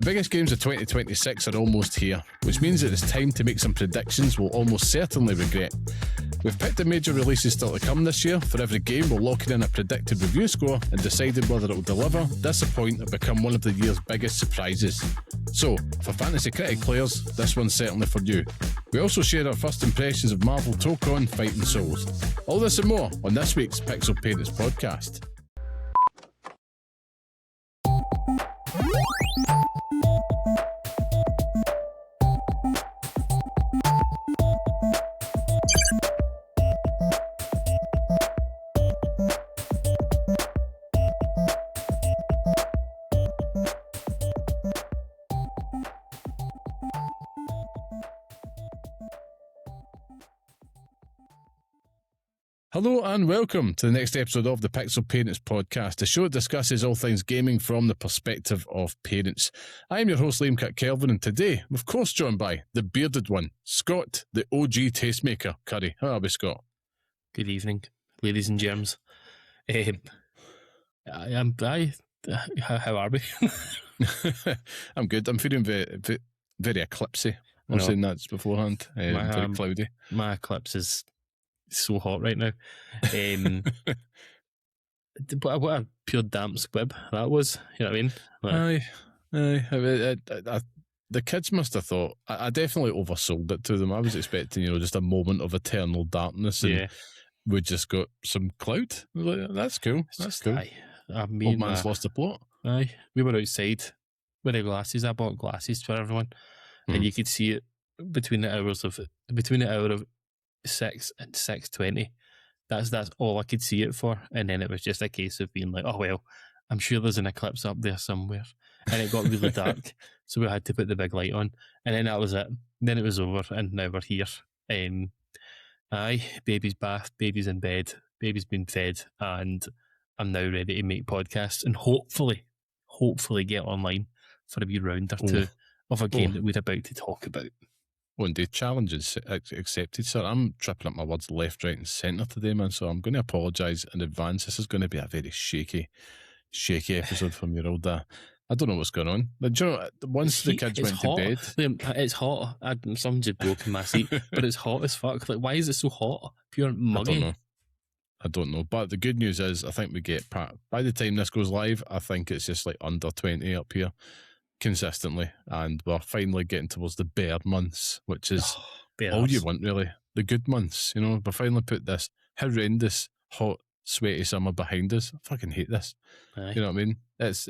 The biggest games of 2026 are almost here, which means that it's time to make some predictions we'll almost certainly regret. We've picked the major releases still to come this year. For every game, we're locking in a predicted review score and deciding whether it will deliver, disappoint, or become one of the year's biggest surprises. So, for Fantasy Critic players, this one's certainly for you. We also share our first impressions of Marvel Tōkon Fighting Souls. All this and more on this week's Pixel Painters podcast. Hello and welcome to the next episode of the Pixel Parents podcast, a show that discusses all things gaming from the perspective of parents. I am your host Liam Kirk-Kelvin, and today I'm of course joined by the bearded one, Scott, the OG tastemaker, Curry. How are we, Scott? Good evening, ladies and germs. How are we? I'm good. I'm feeling very eclipsy. I was saying that beforehand. Very cloudy. My eclipse is so hot right now. What a pure damp squib that was. You know what I mean? Aye. The kids must have thought. I definitely oversold it to them. I was expecting, just a moment of eternal darkness, and we just got some cloud. I was like, that's cool. That's cool. Old man's lost the plot. Aye, we were outside with the glasses. I bought glasses for everyone, and you could see it between the hour of 6 and 6:20. That's all I could see it for, and then it was just a case of being like, oh well, I'm sure there's an eclipse up there somewhere, and it got really dark, so we had to put the big light on, and then that was it. Then it was over, and now we're here. Baby's bath, baby's in bed, baby's been fed, and I'm now ready to make podcasts and hopefully get online for a wee round or two of a game that we're about to talk about. One day, challenges accepted, sir. I'm tripping up my words left, right and centre today, man, so I'm going to apologise in advance. This is going to be a very shaky episode from your old I don't know what's going on. But, once the kids went to bed... It's hot. Someone just broke in my seat, but it's hot as fuck. Like, why is it so hot? Pure muggy. I don't know. But the good news is, I think we get... By the time this goes live, I think it's just like under 20 up here. Consistently, and we're finally getting towards the bear months, which is all you want, really. The good months, we finally put this horrendous, hot, sweaty summer behind us. I fucking hate this. Aye. You know what I mean? It's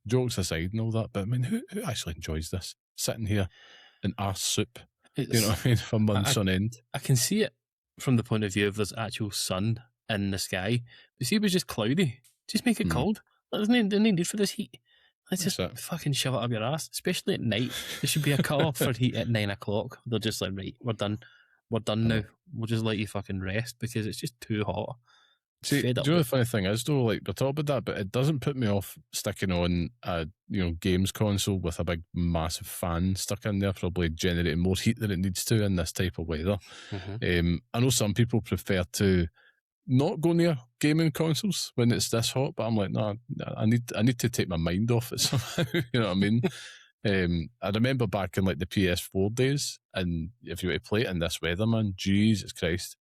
jokes aside and all that, but I mean, who actually enjoys this? Sitting here in arse soup, you know what I mean, for months on end. I can see it from the point of view of there's actual sun in the sky. But see, it was just cloudy. Just make it cold. There's no need for this heat. Let's just fucking shove it up your ass, especially at night. There should be a cut-off for heat at 9 o'clock. They're just like, right, we're done now. We'll just let you fucking rest because it's just too hot. See, do you know the funny thing is, though, like, we're talking about that, but it doesn't put me off sticking on a, games console with a big, massive fan stuck in there, probably generating more heat than it needs to in this type of weather. I know some people prefer to not go near gaming consoles when it's this hot, but I'm like, no, I need to take my mind off it somehow. You know what I mean? I remember back in like the PS4 days, and if you were to play it in this weather, man, Jesus Christ,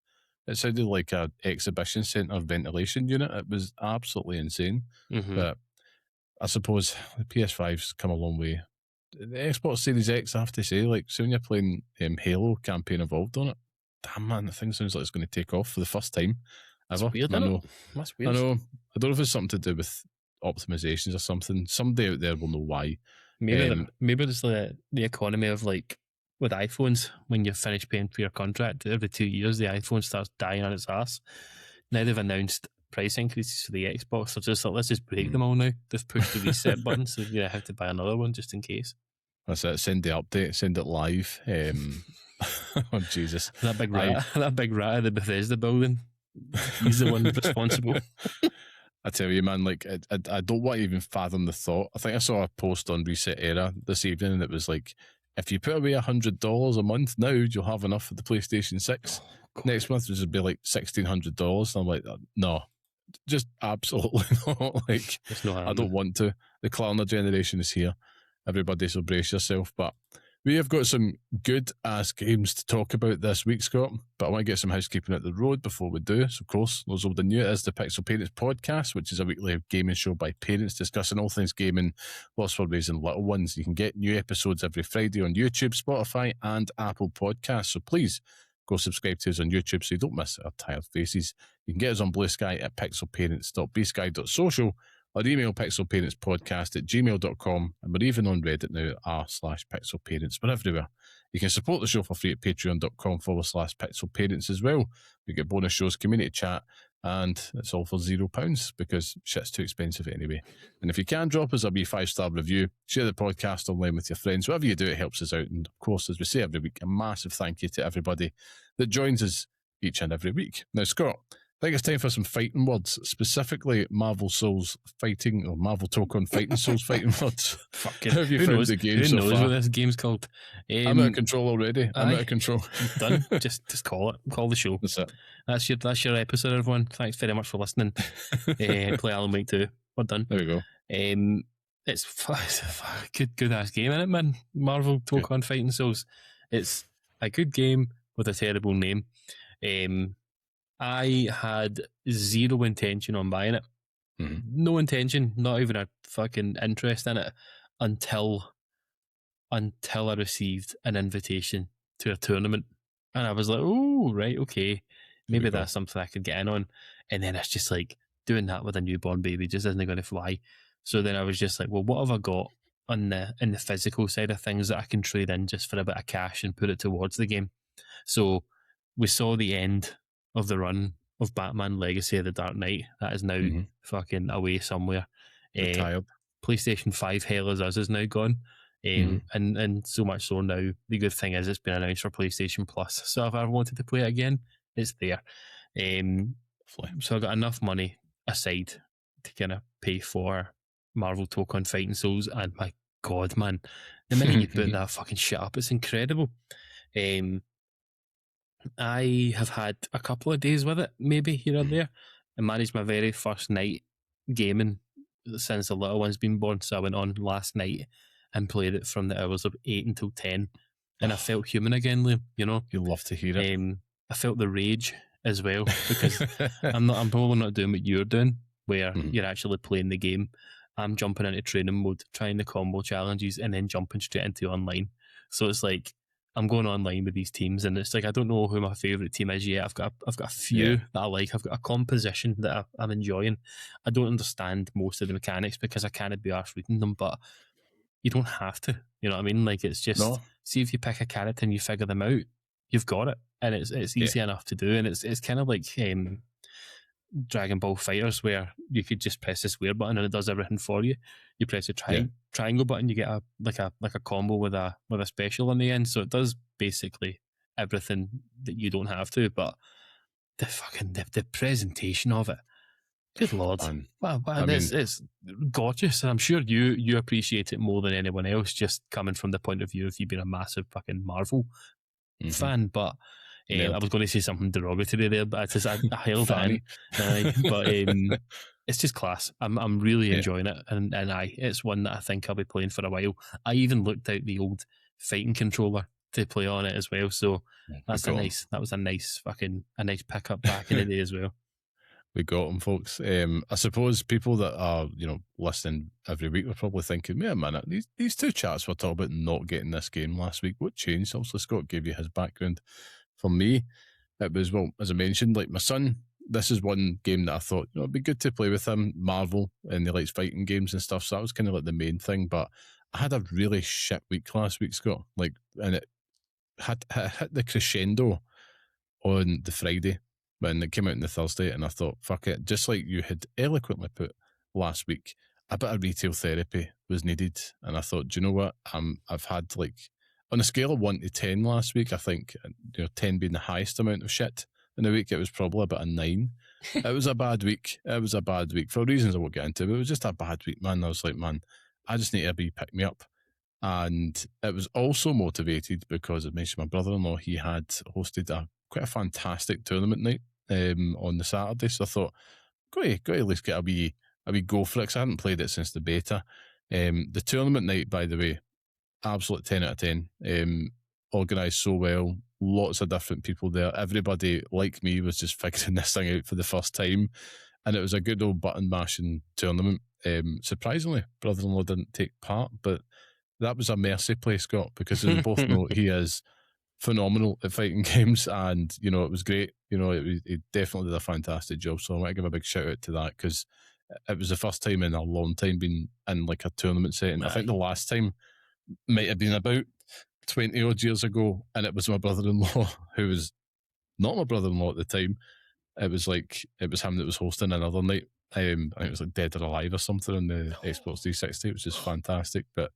it sounded like a exhibition centre ventilation unit. It was absolutely insane. But I suppose the PS5's come a long way. The Xbox Series X, I have to say, like, soon you're playing Halo campaign evolved on it. Damn, man, the thing sounds like it's going to take off for the first time. That's weird, isn't it? That's weird. I know. I don't know if it's something to do with optimizations or something. Somebody out there will know why. Maybe it's the economy of, like, with iPhones, when you finish paying for your contract, every 2 years the iPhone starts dying on its ass. Now they've announced price increases for the Xbox. They're just like, let's just break them all now. They've pushed the reset button, so you have to buy another one just in case. That's it. Send the update. Send it live. Oh, Jesus. That big rat at the Bethesda building. He's the one responsible. I tell you, man, like, I don't want to even fathom the thought. I think I saw a post on Reset Era this evening, and it was like, if you put away $100 a month now, you'll have enough for the PlayStation 6. Next month, this would be like $1,600. And I'm like, no, just absolutely not. Like, I don't want to. The Klarna generation is here. everybody, so brace yourself. But we have got some good-ass games to talk about this week, Scott, but I want to get some housekeeping at the road before we do. So, of course, those old and new, it is the Pixel Parents podcast, which is a weekly gaming show by parents discussing all things gaming, lots for raising little ones. You can get new episodes every Friday on YouTube, Spotify, and Apple Podcasts. So please go subscribe to us on YouTube so you don't miss our tired faces. You can get us on Blue Sky at pixelparents.bsky.social or email pixelparentspodcast@gmail.com, and we're even on Reddit now at r/pixelparents. We're everywhere. You can support the show for free at patreon.com/pixelparents as well. We get bonus shows, community chat, and it's all for £0 because shit's too expensive anyway. And if you can, drop us a wee 5-star review, share the podcast online with your friends. Whatever you do, it helps us out. And of course, as we say every week, a massive thank you to everybody that joins us each and every week. Now, Scott, I think it's time for some fighting words, specifically Marvel Souls fighting, or Marvel Tōkon Fighting Souls fighting words. Fucking, how have you found the game so knows far? what this game's called? I'm out of control already. I'm out of control. Done. Just call it. Call the show. That's it. That's your episode, everyone. Thanks very much for listening. Play Alan Wake 2. We're done. There we go. It's a good ass game, isn't it, man? Marvel Tōkon Fighting Souls. It's a good game with a terrible name. I had zero intention on buying it. Mm-hmm. No intention, not even a fucking interest in it until I received an invitation to a tournament. And I was like, oh, right, okay. Maybe that's something I could get in on. And then it's just like, doing that with a newborn baby just isn't going to fly. So then I was just like, well, what have I got in the physical side of things that I can trade in just for a bit of cash and put it towards the game? So we saw the end of the run of Batman Legacy of the Dark Knight. That is now fucking away somewhere. Retired. PlayStation 5 Hell As Us is now gone. And so much so now, the good thing is it's been announced for PlayStation Plus. So if I wanted to play it again, it's there. So I got enough money aside to kind of pay for Marvel Tōkon Fighting Souls, and my God, man, the minute you put that fucking shit up, it's incredible. I have had a couple of days with it, maybe here or there. I managed my very first night gaming since the little one's been born, so I went on last night and played it from the hours of 8 until 10, and I felt human again, Liam, you know? You'll love to hear it. I felt the rage as well, because I'm probably not doing what you're doing, where you're actually playing the game. I'm jumping into training mode, trying the combo challenges, and then jumping straight into online. So it's like, I'm going online with these teams, and it's like, I don't know who my favourite team is yet. I've got a few that I like. I've got a composition that I'm enjoying. I don't understand most of the mechanics because I can't be arsed reading them, but you don't have to. You know what I mean? Like, it's just, see if you pick a character and you figure them out, you've got it. And it's easy enough to do. And it's kind of like Dragon Ball Fighters, where you could just press the square button and it does everything for you. You press the triangle button, you get a combo with a special on the end. So it does basically everything that you don't have to. But the presentation of it, good lord, wow, it's gorgeous, and I'm sure you appreciate it more than anyone else, just coming from the point of view of you being a massive fucking Marvel fan. But I was going to say something derogatory there, but I held on. But it's just class. I'm really enjoying it, and it's one that I think I'll be playing for a while. I even looked out the old fighting controller to play on it as well. So that was a nice pickup back in the day as well. We got them, folks. I suppose people that are, listening every week are probably thinking, wait a minute, these two chats were talking about not getting this game last week. What changed? Obviously, Scott gave you his background. For me, it was, well, as I mentioned, like my son, this is one game that I thought, it'd be good to play with him, Marvel, and he likes fighting games and stuff. So that was kind of like the main thing. But I had a really shit week last week, Scott. And it had hit the crescendo on the Friday when it came out on the Thursday, and I thought, fuck it. Just like you had eloquently put last week, a bit of retail therapy was needed. And I thought, do you know what? I've had on a scale of 1 to 10 last week, I think, 10 being the highest amount of shit in a week, it was probably about a 9. It was a bad week. For reasons I won't get into, but it was just a bad week, man. I was like, man, I just need to pick me up. And it was also motivated because I mentioned my brother-in-law, he had hosted quite a fantastic tournament night on the Saturday. So I thought, got to at least get a wee go for it, because I hadn't played it since the beta. The tournament night, by the way, absolute 10 out of 10. Organised so well, lots of different people there. Everybody, like me, was just figuring this thing out for the first time, and it was a good old button mashing tournament. Surprisingly, brother-in-law didn't take part, but that was a mercy play, Scott, because as we both know, he is phenomenal at fighting games, and it was great. He definitely did a fantastic job, so I want to give a big shout out to that, because it was the first time in a long time being in like a tournament setting. I think the last time might have been about 20 odd years ago, and it was my brother-in-law, who was not my brother-in-law at the time. It was him that was hosting another night. I think it was like Dead or Alive or something on the Xbox 360, which is fantastic. But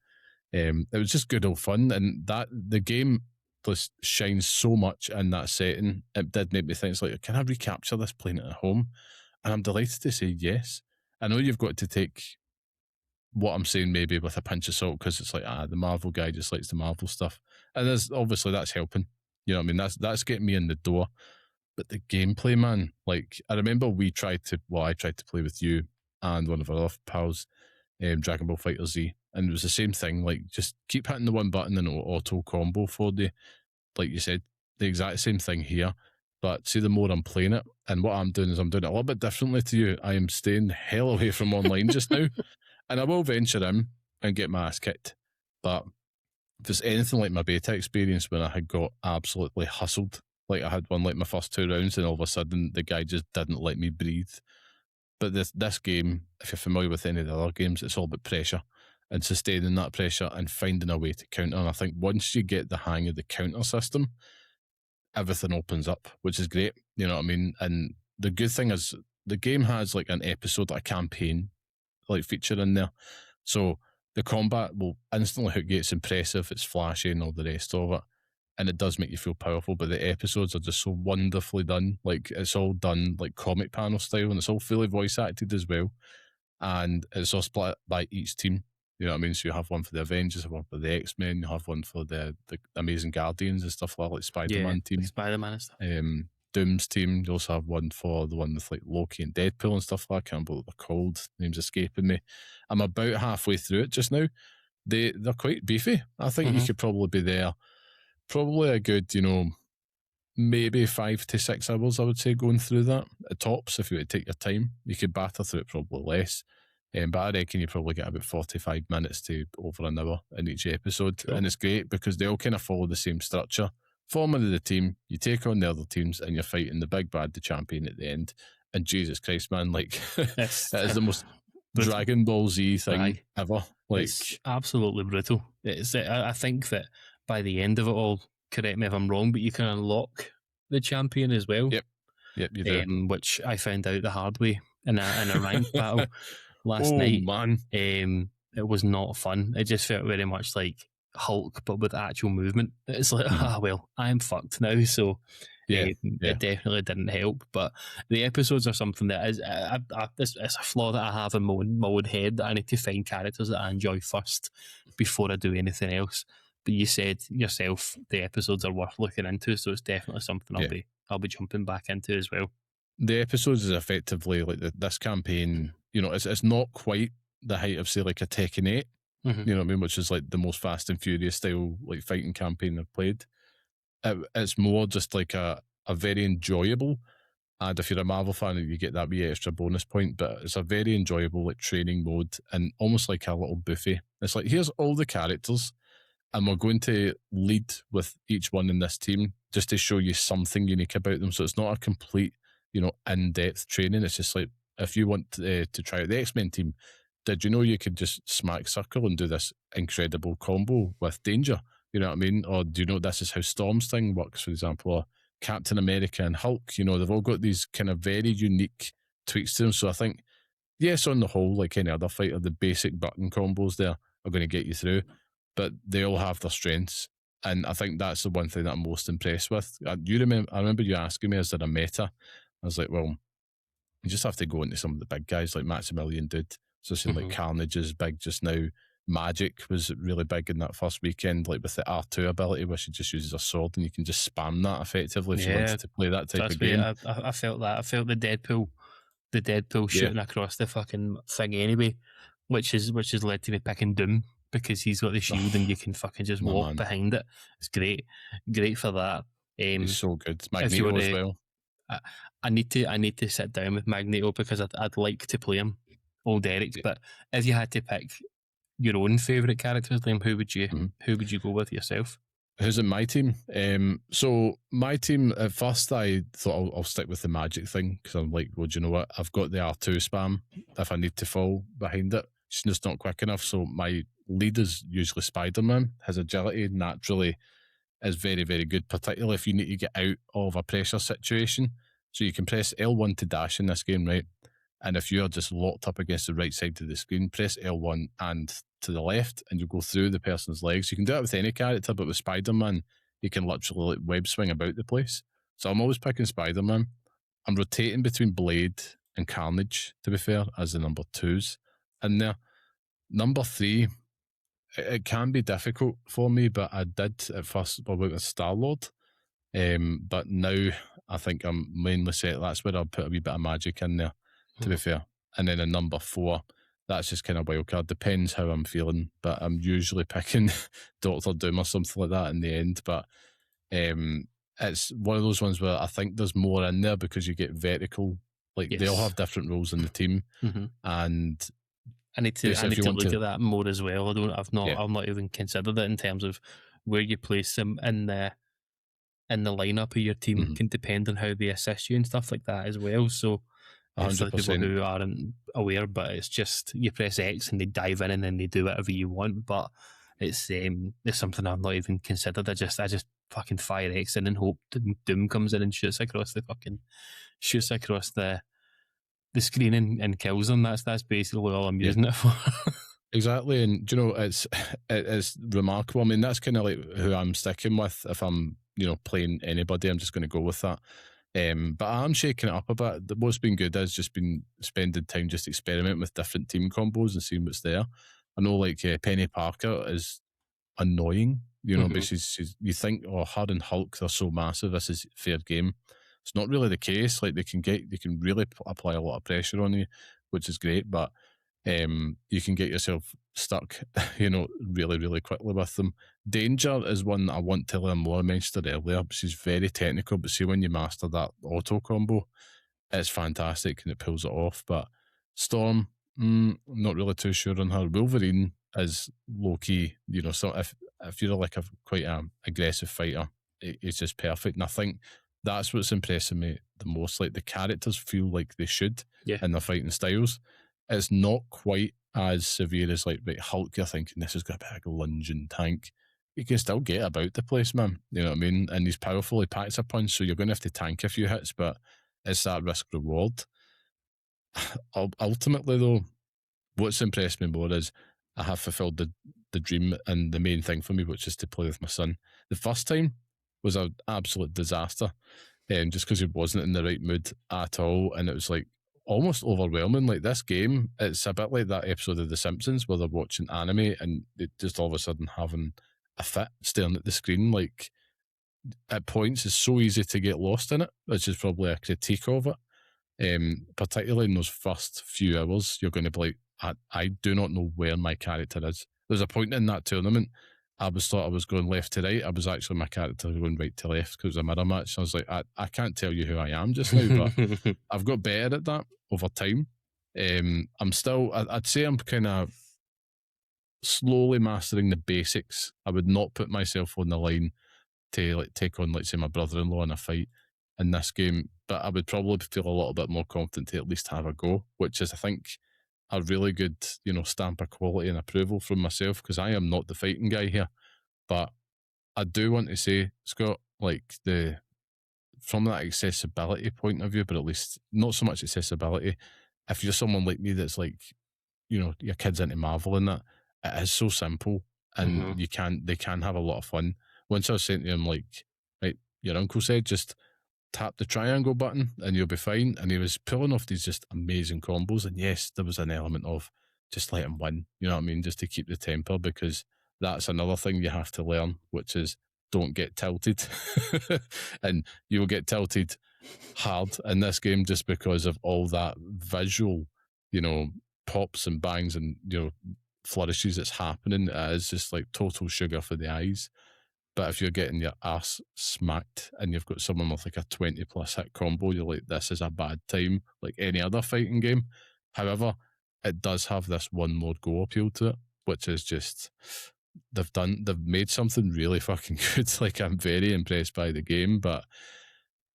it was just good old fun, and that the game just shines so much in that setting. It did make me think, it's like, can I recapture this playing it at home? And I'm delighted to say yes. I know you've got to take what I'm saying maybe with a pinch of salt, because it's like, the Marvel guy just likes the Marvel stuff, and obviously that's helping. You know what I mean? That's getting me in the door. But the gameplay, man, like, I remember I tried to play with you and one of our other pals, Dragon Ball Fighter Z, and it was the same thing. Like, just keep hitting the one button and it'll auto combo for you. Like you said, the exact same thing here. But see, the more I'm playing it, and what I'm doing is I'm doing it a little bit differently to you. I am staying the hell away from online just now. And I will venture in and get my ass kicked. But if it's anything like my beta experience when I had got absolutely hustled, like I had won like my first 2 rounds and all of a sudden the guy just didn't let me breathe. But this game, if you're familiar with any of the other games, it's all about pressure and sustaining that pressure and finding a way to counter. And I think once you get the hang of the counter system, everything opens up, which is great. You know what I mean? And the good thing is the game has like an episode, like a campaign like feature in there. So the combat will instantly hook you. It's impressive, it's flashy and all the rest of it. And it does make you feel powerful, but the episodes are just so wonderfully done. Like, it's all done like comic panel style, and it's all fully voice acted as well. And it's all split by each team. You know what I mean? So you have one for the Avengers, one for the X-Men, you have one for the Amazing Guardians and stuff like Spider-Man team. Spider-Man and stuff. Doom's team. You also have one for the one with like Loki and Deadpool and stuff like that. I can't believe what they're called. Name's escaping me. I'm about halfway through it just now. They're quite beefy. I think you could probably be there. Probably a good, maybe 5 to 6 hours, I would say, going through that at tops. If you were to take your time, you could batter through it probably less. But I reckon you probably get about 45 minutes to over an hour in each episode. Cool. And it's great because they all kind of follow the same structure. Forming of the team, you take on the other teams and you're fighting the big bad, the champion at the end. And Jesus Christ, man, like, that is the most Dragon Ball Z thing ever. Like, it's absolutely brutal. I think that by the end of it all, correct me if I'm wrong, but you can unlock the champion as well. Yep, you do. Which I found out the hard way in a ranked battle last night. Man. It was not fun. It just felt very much like Hulk, but with actual movement. It's like, well, I'm fucked now. So it definitely didn't help. But the episodes are something that is, it's a flaw that I have in my own head, that I need to find characters that I enjoy first before I do anything else. But you said yourself the episodes are worth looking into, so it's definitely something I'll be jumping back into as well. The episodes is effectively like this campaign. It's not quite the height of, say, like a Tekken 8. You know what I mean? Which is like the most Fast and Furious style like fighting campaign I've played. It's more just like a very enjoyable. And if you're a Marvel fan, you get that wee extra bonus point. But it's a very enjoyable like training mode and almost like a little buffet. It's like, here's all the characters, and we're going to lead with each one in this team just to show you something unique about them. So it's not a complete, in-depth training. It's just like, if you want to try out the X-Men team, did you know you could just smack circle and do this incredible combo with Danger? You know what I mean? Or do you know this is how Storm's thing works, for example? Or Captain America and Hulk, they've all got these kind of very unique tweaks to them. So I think, yes, on the whole, like any other fighter, the basic button combos there are going to get you through, but they all have their strengths. And I think that's the one thing that I'm most impressed with. I remember you asking me, is there a meta? I was like, well, you just have to go into some of the big guys like Maximilian did. So saying like Carnage is big just now. Magic was really big in that first weekend, like with the R2 ability where she just uses a sword and you can just spam that effectively if you wanted to play that type of game. I felt that. I felt the Deadpool shooting across the fucking thing anyway. which has led to me picking Doom because he's got the shield and you can fucking just walk behind it. It's great for that. He's so good. If you Magneto want as well. I need to sit down with Magneto because I'd like to play him, old Eric's. But if you had to pick your own favourite characters, Liam, who would you go with yourself? Who's in my team? So my team, at first I thought I'll stick with the magic thing because I'm like, well, do you know what? I've got the R2 spam if I need to fall behind it. It's just not quick enough. So my lead is usually Spider-Man. His agility naturally is very, very good, particularly if you need to get out of a pressure situation. So you can press L1 to dash in this game, right? And if you're just locked up against the right side of the screen, press L1 and to the left, and you go through the person's legs. You can do it with any character, but with Spider-Man, you can literally like web swing about the place. So I'm always picking Spider-Man. I'm rotating between Blade and Carnage, to be fair, as the number 2s in there. Number 3, it can be difficult for me, but I did at first go with Star-Lord. But now I think I'm mainly set. That's where I'll put a wee bit of magic in there, to be fair. And then in number 4, that's just kind of wild card. Depends how I'm feeling, but I'm usually picking Doctor Doom or something like that in the end. But it's one of those ones where I think there's more in there because you get vertical. Like they all have different roles in the team, and I need to look at that more as well. I've not even considered it in terms of where you place them in the lineup of your team can depend on how they assist you and stuff like that as well. So. 100%. For the people who aren't aware, but it's just you press X and they dive in and then they do whatever you want. But it's something I've not even considered. I just fucking fire X in and hope Doom comes in and shoots across the screen and kills them. That's basically all I'm using it for. Exactly, and do you know it's remarkable. I mean, that's kind of like who I'm sticking with. If I'm playing anybody, I'm just going to go with that. But I'm shaking it up a bit. What's been good is just been spending time just experimenting with different team combos and seeing what's there. I know like Penny Parker is annoying, but she's you think, oh, her and Hulk, they're so massive, this is fair game. It's not really the case. Like they can really apply a lot of pressure on you, which is great, but you can get yourself stuck, really, really quickly with them. Danger is one that I want to learn more. I mentioned it earlier. She's very technical, but see, when you master that auto combo, it's fantastic and it pulls it off. But Storm, not really too sure on her. Wolverine is low key, so if you're like quite an aggressive fighter, it's just perfect. And I think that's what's impressing me the most. Like the characters feel like they should in their fighting styles. It's not quite as severe as like Hulk. You're thinking this is going to be like a lunging tank. You can still get about the place, man. You know what I mean? And he's powerful. He packs a punch, so you're going to have to tank a few hits, but it's that risk reward. Ultimately, though, what's impressed me more is I have fulfilled the dream and the main thing for me, which is to play with my son. The first time was an absolute disaster, just because he wasn't in the right mood at all, and it was like almost overwhelming. Like this game, it's a bit like that episode of The Simpsons where they're watching anime and they just all of a sudden having a fit staring at the screen. Like at points, it's so easy to get lost in it, which is probably a critique of it. Particularly in those first few hours, you're going to be like, I do not know where my character is. There's a point in that tournament, I thought I was going left to right. I was actually my character going right to left because it was a mirror match. I was like, I can't tell you who I am just now, but I've got better at that over time. I'm still, I'd say I'm kind of slowly mastering the basics. I would not put myself on the line to like take on, let's say, my brother-in-law in a fight in this game, but I would probably feel a little bit more confident to at least have a go, which is, I think, a really good, stamp of quality and approval from myself, because I am not the fighting guy here. But I do want to say, Scott, like from that accessibility point of view, but at least not so much accessibility. If you're someone like me that's like, your kid's into Marvel and that, it is so simple, and they can have a lot of fun. Once I was saying to him, like, right, your uncle said, just tap the triangle button and you'll be fine. And he was pulling off these just amazing combos. And yes, there was an element of just let him win, you know what I mean? Just to keep the temper, because that's another thing you have to learn, which is don't get tilted. And you'll get tilted hard in this game just because of all that visual, pops and bangs and flourishes that's happening, it is just like total sugar for the eyes. But if you're getting your ass smacked and you've got someone with like a 20 plus hit combo, you're like, this is a bad time, like any other fighting game. However, it does have this one more go appeal to it, which is just they've made something really fucking good. Like, I'm very impressed by the game, but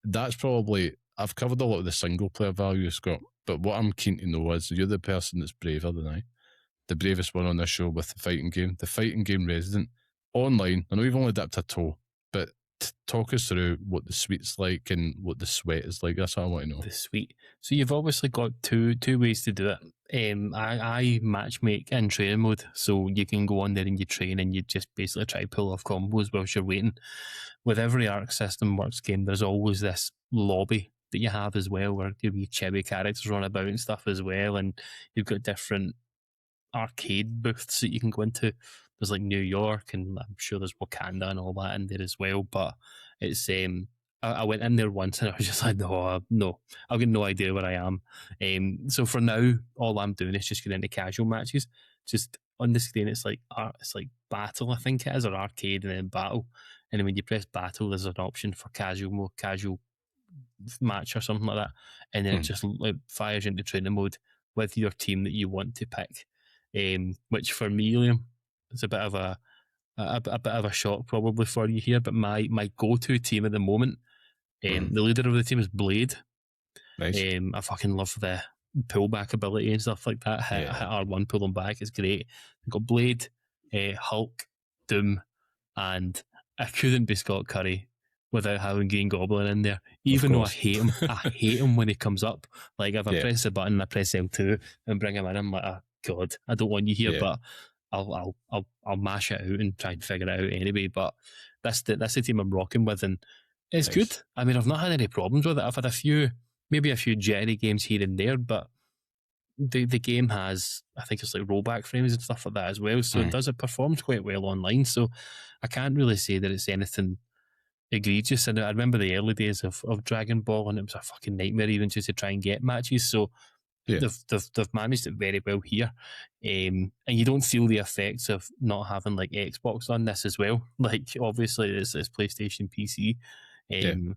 that's probably, I've covered a lot of the single player value, Scott, but what I'm keen to know is, you're the person that's braver than I, the bravest one on this show with the fighting game Resident. Online, I know you've only dipped a toe, but talk us through what the sweet's like and what the sweat is like. That's what I want to know. The sweet. So you've obviously got two ways to do it. I matchmake in training mode, so you can go on there and you train and you just basically try to pull off combos whilst you're waiting. With every Arc System Works game, there's always this lobby that you have as well, where your wee chibi characters run about and stuff as well, and you've got different arcade booths that you can go into. There's like New York, and I'm sure there's Wakanda and all that in there as well. But it's I went in there once and I was just like, no, I've got no idea where I am. So for now, all I'm doing is just getting into casual matches. Just on the screen, it's like battle, I think it is, or arcade, and then battle. And then when you press battle, there's an option for casual match or something like that, and then it just fires into training mode with your team that you want to pick. Which for me, Liam, it's a bit of a bit of a shock probably for you here, but my go-to team at the moment, the leader of the team is Blade. Nice. I fucking love the pullback ability and stuff like that. Hit R1, pull them back. It's great. I've got Blade, Hulk, Doom, and I couldn't be Scott Curry without having Green Goblin in there. Even though I hate him, I hate him when he comes up. Like, if I press the button, I press L2 and bring him in, I'm like, oh God, I don't want you here, but I'll mash it out and try and figure it out anyway. But that's the team I'm rocking with, and it's good. I mean, I've not had any problems with it. I've had maybe a few jittery games here and there, but the game has, I think it's like rollback frames and stuff like that as well. So it performs quite well online. So I can't really say that it's anything egregious. And I remember the early days of Dragon Ball, and it was a fucking nightmare even just to try and get matches. So they've managed it very well here, and you don't feel the effects of not having like Xbox on this as well. Like, obviously it's PlayStation PC, and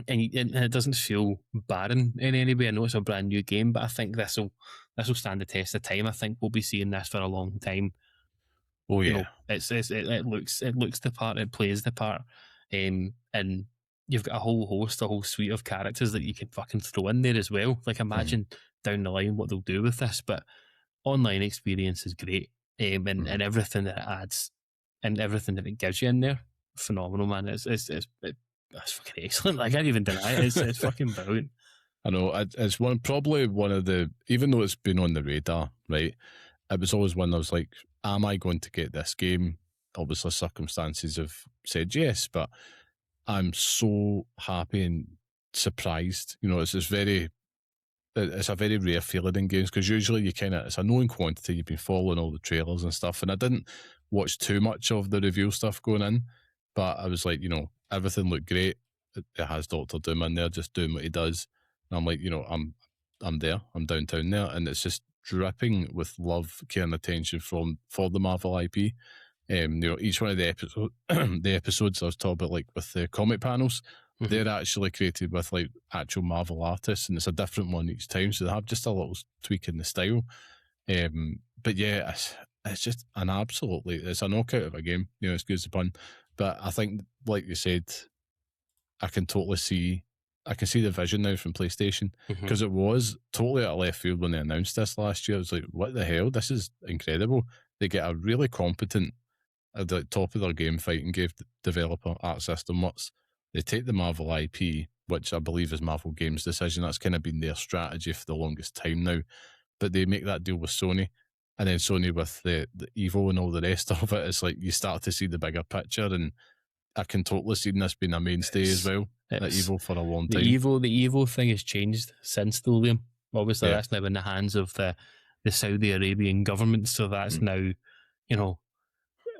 it doesn't feel barren in any way. I know it's a brand new game, but I think this will stand the test of time. I think we'll be seeing this for a long time. Oh yeah, it looks the part, it plays the part, and you've got a whole suite of characters that you can fucking throw in there as well. Like, imagine down the line what they'll do with this. But online experience is great, and everything that it adds and everything that it gives you in there, phenomenal, man. It's fucking excellent. Like, I can't even deny it. It's fucking brilliant. I know. It's probably one of the, even though it's been on the radar, right? It was always one I was like, am I going to get this game? Obviously, circumstances have said yes, but I'm so happy and surprised. It's a very rare feeling in games, because usually it's a known quantity. You've been following all the trailers and stuff, and I didn't watch too much of the review stuff going in, but I was like, everything looked great. It has Doctor Doom in there just doing what he does, and I'm like, I'm there, I'm downtown there, and it's just dripping with love, care, and attention for the Marvel IP. Each one of the episodes I was talking about, like with the comic panels, they're actually created with like actual Marvel artists, and it's a different one each time, so they have just a little tweak in the style. But yeah, it's just it's a knockout of a game. Excuse the pun, but I think, like you said, I can see the vision now from PlayStation, because it was totally out of left field when they announced this last year. I was like, what the hell? This is incredible. They get a really competent, at the top of their game, fighting game developer, Arc System Works. They take the Marvel IP, which I believe is Marvel Games' decision. That's kind of been their strategy for the longest time now. But they make that deal with Sony, and then Sony with the Evo and all the rest of it. It's like you start to see the bigger picture, and I can totally see this being a mainstay as well. That Evo for a long time. The Evo thing has changed since, though, Liam. Obviously, that's now in the hands of the Saudi Arabian government, so that's now,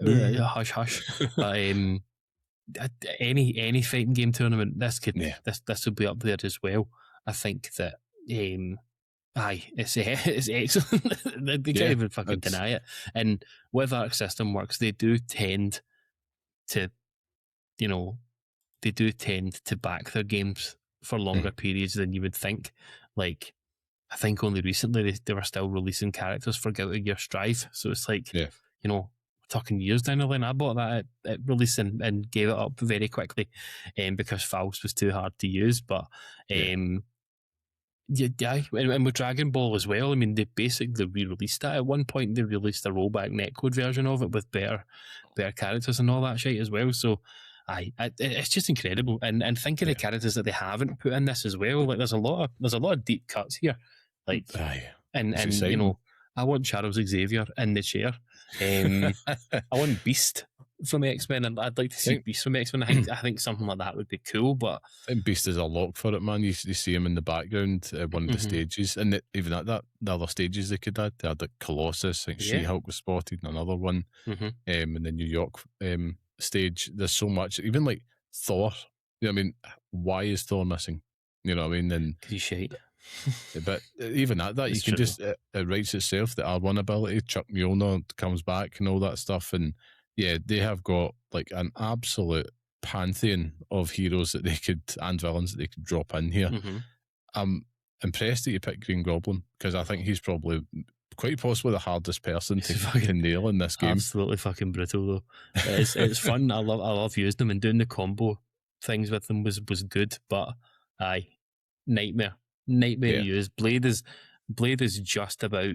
hush hush. But any fighting game tournament, this would be up there as well. I think that Aye, it's excellent. They can't even fucking deny it. And with Arc System Works, they do tend to, back their games for longer periods than you would think. Like, I think only recently they were still releasing characters for Guilty Gear Strive. So it's like, talking years down the line. I bought that at release and gave it up very quickly because Faust was too hard to use. But and with Dragon Ball as well, I mean, they basically re-released that. At one point, they released a rollback netcode version of it with better characters and all that shit as well. So, it's just incredible. And think of the characters that they haven't put in this as well. Like, there's a lot of deep cuts here. Like, and I want Charles Xavier in the chair. I want Beast from X-Men, and I'd like to see Beast from X-Men. I think something like that would be cool. But I think Beast is a lock for it, man. You see him in the background at one of the stages, and even at that, the other stages they could add. They had like Colossus, I think She-Hulk was spotted in another one, in the New York stage. There's so much, even like Thor. You know what I mean? Why is Thor missing? You know what I mean? And because he's shite. But even at that, you can just it writes itself. The R1 ability, Chuck Mjolnir comes back and all that stuff, and they have got like an absolute pantheon of heroes that they could and villains that they could drop in here. I'm impressed that you picked Green Goblin because I think he's probably quite possibly the hardest person to fucking nail in this game. Absolutely fucking brutal though. It's fun. I love using them, and doing the combo things with them was good. But nightmare to use. Blade is just about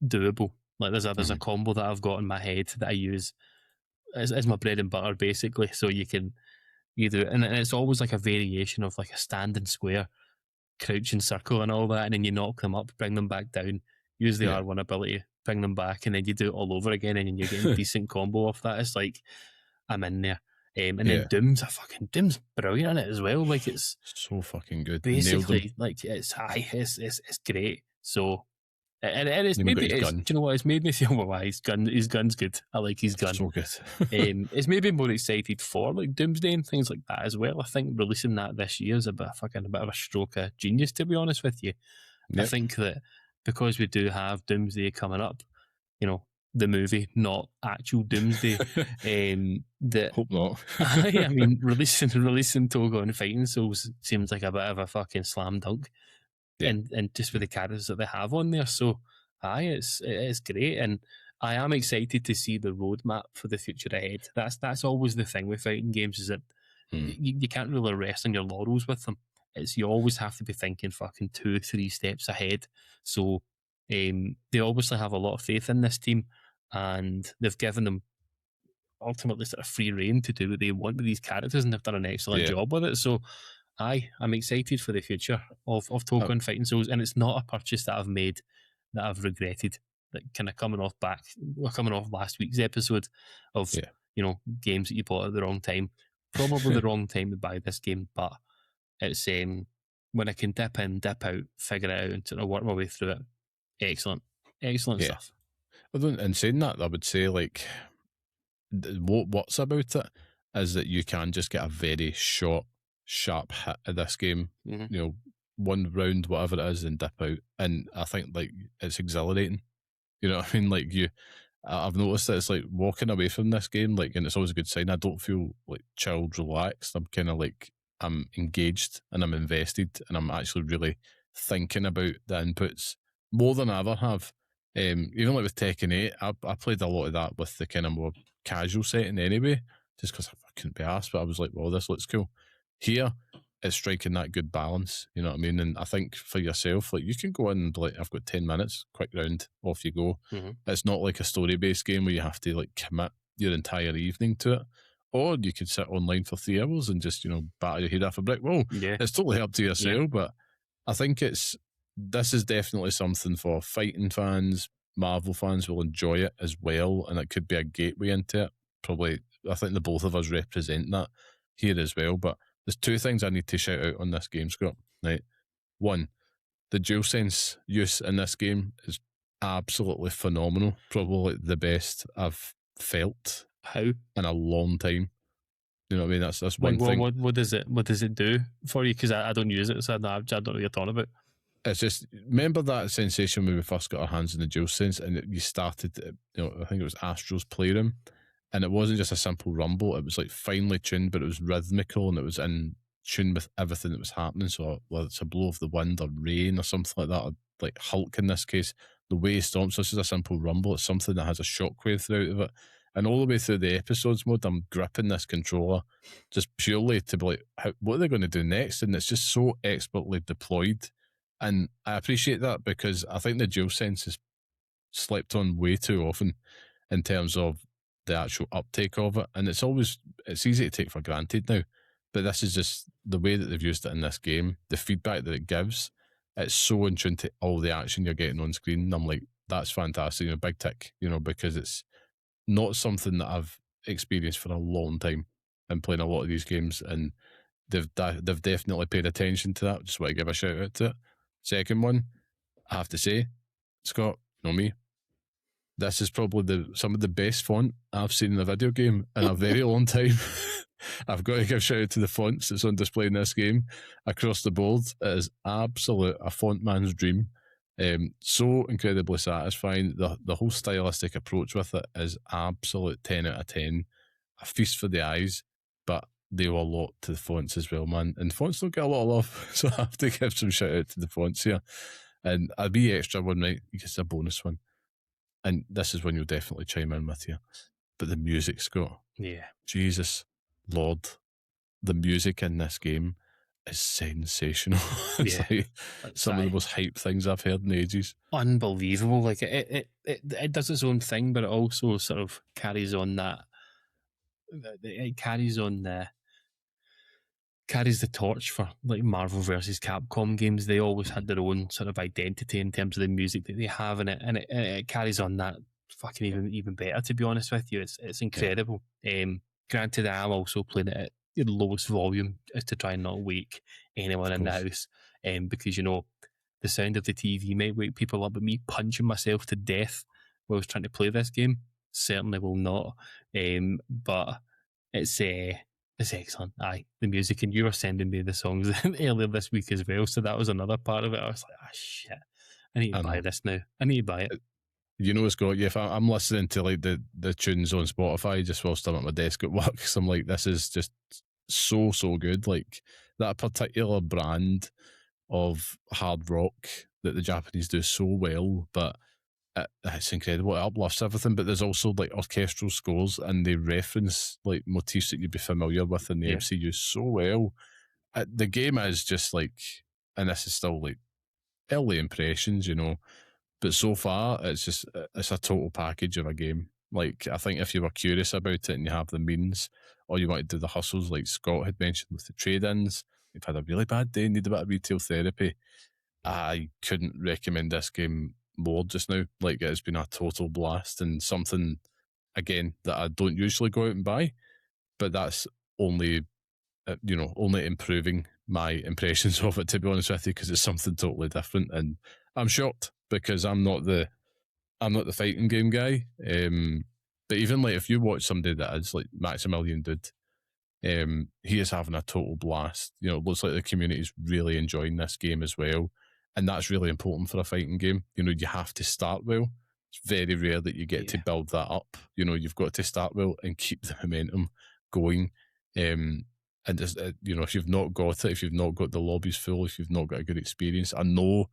doable. Like there's a combo that I've got in my head that I use as my bread and butter basically. So you do it, and it's always like a variation of like a standing square, crouch and circle and all that, and then you knock them up, bring them back down, use the R1 ability, bring them back, and then you do it all over again, and then you're getting a decent combo off that. It's like I'm in there. And then Doom's brilliant in it as well. Like it's so fucking good. Basically, like it's great. So and it's maybe do you know what? It's made me feel his gun's good. I like his gun. So good. It's made me more excited for like Doomsday and things like that as well. I think releasing that this year is a bit of a stroke of genius, to be honest with you. I think that because we do have Doomsday coming up, the movie, not actual Doomsday. Hope not. I mean, releasing Tōkon Fighting Souls seems like a bit of a fucking slam dunk, and just with the characters that they have on there. So, it's great, and I am excited to see the roadmap for the future ahead. That's always the thing with fighting games, is that you can't really rest on your laurels with them. You always have to be thinking fucking 2-3 steps ahead. So, they obviously have a lot of faith in this team, and they've given them ultimately sort of free reign to do what they want with these characters, and they've done an excellent job with it. So I'm excited for the future of Tōkon Fighting Souls, and it's not a purchase that I've made that I've regretted. That kind of coming off last week's episode of games that you bought at the wrong time. Probably the wrong time to buy this game, but it's when I can dip in, dip out, figure it out, and sort of work my way through it. Excellent stuff. In saying that, I would say like what's about it is that you can just get a very short, sharp hit of this game. One round, whatever it is, and dip out. And I think like it's exhilarating. You know what I mean? Like I've noticed that it's like walking away from this game, like, and it's always a good sign. I don't feel like chilled, relaxed. I'm kind of like I'm engaged and I'm invested, and I'm actually really thinking about the inputs more than I ever have. Even like with Tekken 8, I played a lot of that with the kind of more casual setting anyway, just because I couldn't be asked, but I was like, well, this looks cool. Here, it's striking that good balance, you know what I mean? And I think for yourself, like you can go in and be like, I've got 10 minutes, quick round, off you go. It's not like a story-based game where you have to like commit your entire evening to it. Or you could sit online for 3 hours and just, batter your head off a brick. Well, it's totally up to yourself, but I think this is definitely something for fighting fans. Marvel fans will enjoy it as well, and it could be a gateway into it. Probably, I think the both of us represent that here as well. But there's 2 things I need to shout out on this game, Scott. Right, one, the DualSense use in this game is absolutely phenomenal. Probably the best I've felt in a long time. You know what I mean? That's one thing. What does it do for you? Because I don't use it, so I don't know what you're talking about. it's just, remember that sensation when we first got our hands on the DualSense and you started, I think it was Astro's Playroom, and it wasn't just a simple rumble, it was like finely tuned, but it was rhythmical and it was in tune with everything that was happening. So whether it's a blow of the wind or rain or something like that, or like Hulk in this case, the way he stomps, this is a simple rumble, it's something that has a shockwave throughout of it. And all the way through the episodes mode, I'm gripping this controller just purely to be like, what are they going to do next? And it's just so expertly deployed. And I appreciate that because I think the DualSense is slept on way too often in terms of the actual uptake of it. And it's easy to take for granted now. But this is just the way that they've used it in this game, the feedback that it gives. It's so in tune to all the action you're getting on screen. And I'm like, that's fantastic. Big tick, because it's not something that I've experienced for a long time in playing a lot of these games. And they've definitely paid attention to that. Just want to give a shout out to it. Second one, I have to say, Scott, me, this is probably some of the best font I've seen in a video game in a very long time. I've got to give a shout out to the fonts that's on display in this game across the board. It is absolute a font man's dream. So incredibly satisfying. The whole stylistic approach with it is absolute 10 out of 10. A feast for the eyes, but they owe a lot to the fonts as well, man. And fonts don't get a lot of love, so I have to give some shout out to the fonts here. And a wee extra one, right? It's a bonus one. And this is when you'll definitely chime in with you. But the music, Scott. Yeah. Jesus, Lord. The music in this game is sensational. It's like some of the most hype things I've heard in ages. Unbelievable. Like it does its own thing, but it also sort of carries on that. It carries the torch for like Marvel versus Capcom games. They always had their own sort of identity in terms of the music that they have in it, and it carries on that fucking even better. To be honest with you, it's incredible. Granted, I am also playing it at the lowest volume to try and not wake anyone in the house, because the sound of the TV might wake people up, but me punching myself to death while I was trying to play this game certainly will not. But it's excellent. Aye, the music, and you were sending me the songs earlier this week as well, so that was another part of it. I was like, shit, I need to buy this now. I need to buy it. Scott, if I'm listening to like the tunes on Spotify just whilst I'm at my desk at work, because I'm like, this is just so good. Like that particular brand of hard rock that the Japanese do so well, but it's incredible. It uplifts everything, but there's also like orchestral scores and they reference like motifs that you'd be familiar with in the MCU so well. The game is just like, and this is still like early impressions, but so far it's a total package of a game. Like, I think if you were curious about it and you have the means, or you want to do the hustles like Scott had mentioned with the trade-ins, you've had a really bad day, need a bit of retail therapy, I couldn't recommend this game more just now. Like, it's been a total blast, and something, again, that I don't usually go out and buy, but that's only improving my impressions of it, to be honest with you, because it's something totally different. And I'm shocked because I'm not the fighting game guy. But even like if you watch somebody that is like Maximilian Dude, he is having a total blast. It looks like the community is really enjoying this game as well. And that's really important for a fighting game. You have to start well. It's very rare that you get to build that up. You've got to start well and keep the momentum going. And just, if you've not got it, if you've not got the lobbies full, if you've not got a good experience, I know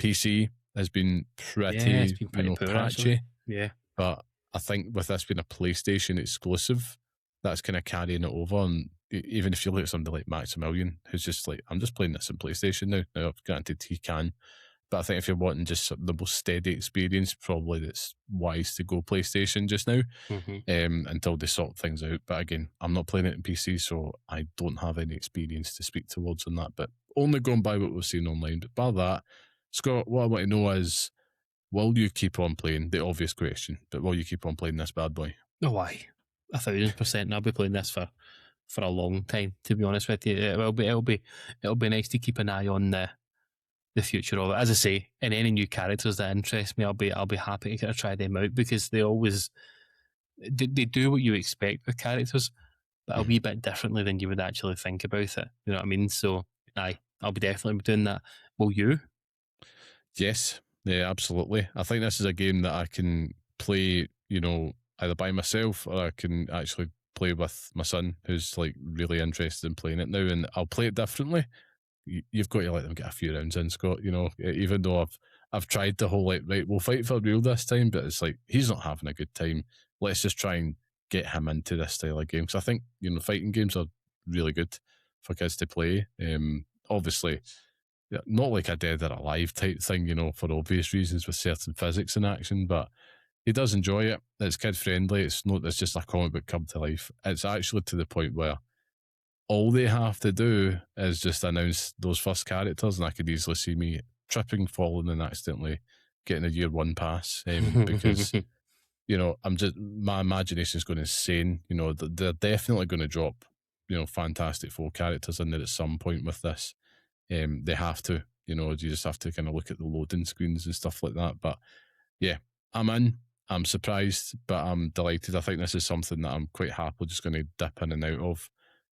PC has been pretty poor, patchy. Actually. Yeah. But I think with this being a PlayStation exclusive, that's kind of carrying it over. And even if you look at somebody like Maximilian, who's just like, I'm just playing this in PlayStation now. Now, granted, he can. But I think if you're wanting just the most steady experience, probably it's wise to go PlayStation just now, until they sort things out. But again, I'm not playing it in PC, so I don't have any experience to speak towards on that. But only going by what we've seen online. But by that, Scott, what I want to know is, will you keep on playing? The obvious question, but will you keep on playing this bad boy? No, why? 1,000%. I'll be playing this for a long time, to be honest with you. It'll be nice to keep an eye on the future of it. As I say, and any new characters that interest me, I'll be happy to kind of try them out, because they always they do what you expect with characters, but a wee bit differently than you would actually think about it. You know what I mean? So I'll be definitely doing that. Will you? Yes, yeah, absolutely. I think this is a game that I can play, either by myself or I can actually play with my son, who's like really interested in playing it now, and I'll play it differently. You've got to let them get a few rounds in, Scott. Even though I've tried the whole like, right, we'll fight for real this time, but it's like he's not having a good time. Let's just try and get him into this style of game, because I think fighting games are really good for kids to play. Obviously, not like a dead or alive type thing, for obvious reasons with certain physics in action, but he does enjoy it. It's kid friendly. It's just a comic book come to life. It's actually to the point where all they have to do is just announce those first characters, and I could easily see me tripping, falling, and accidentally getting a year one pass, because my imagination is going insane. They're definitely going to drop Fantastic Four characters in there at some point with this. They have to, you just have to kind of look at the loading screens and stuff like that. But yeah, I'm in. I'm surprised, but I'm delighted. I think this is something that I'm quite happily just going to dip in and out of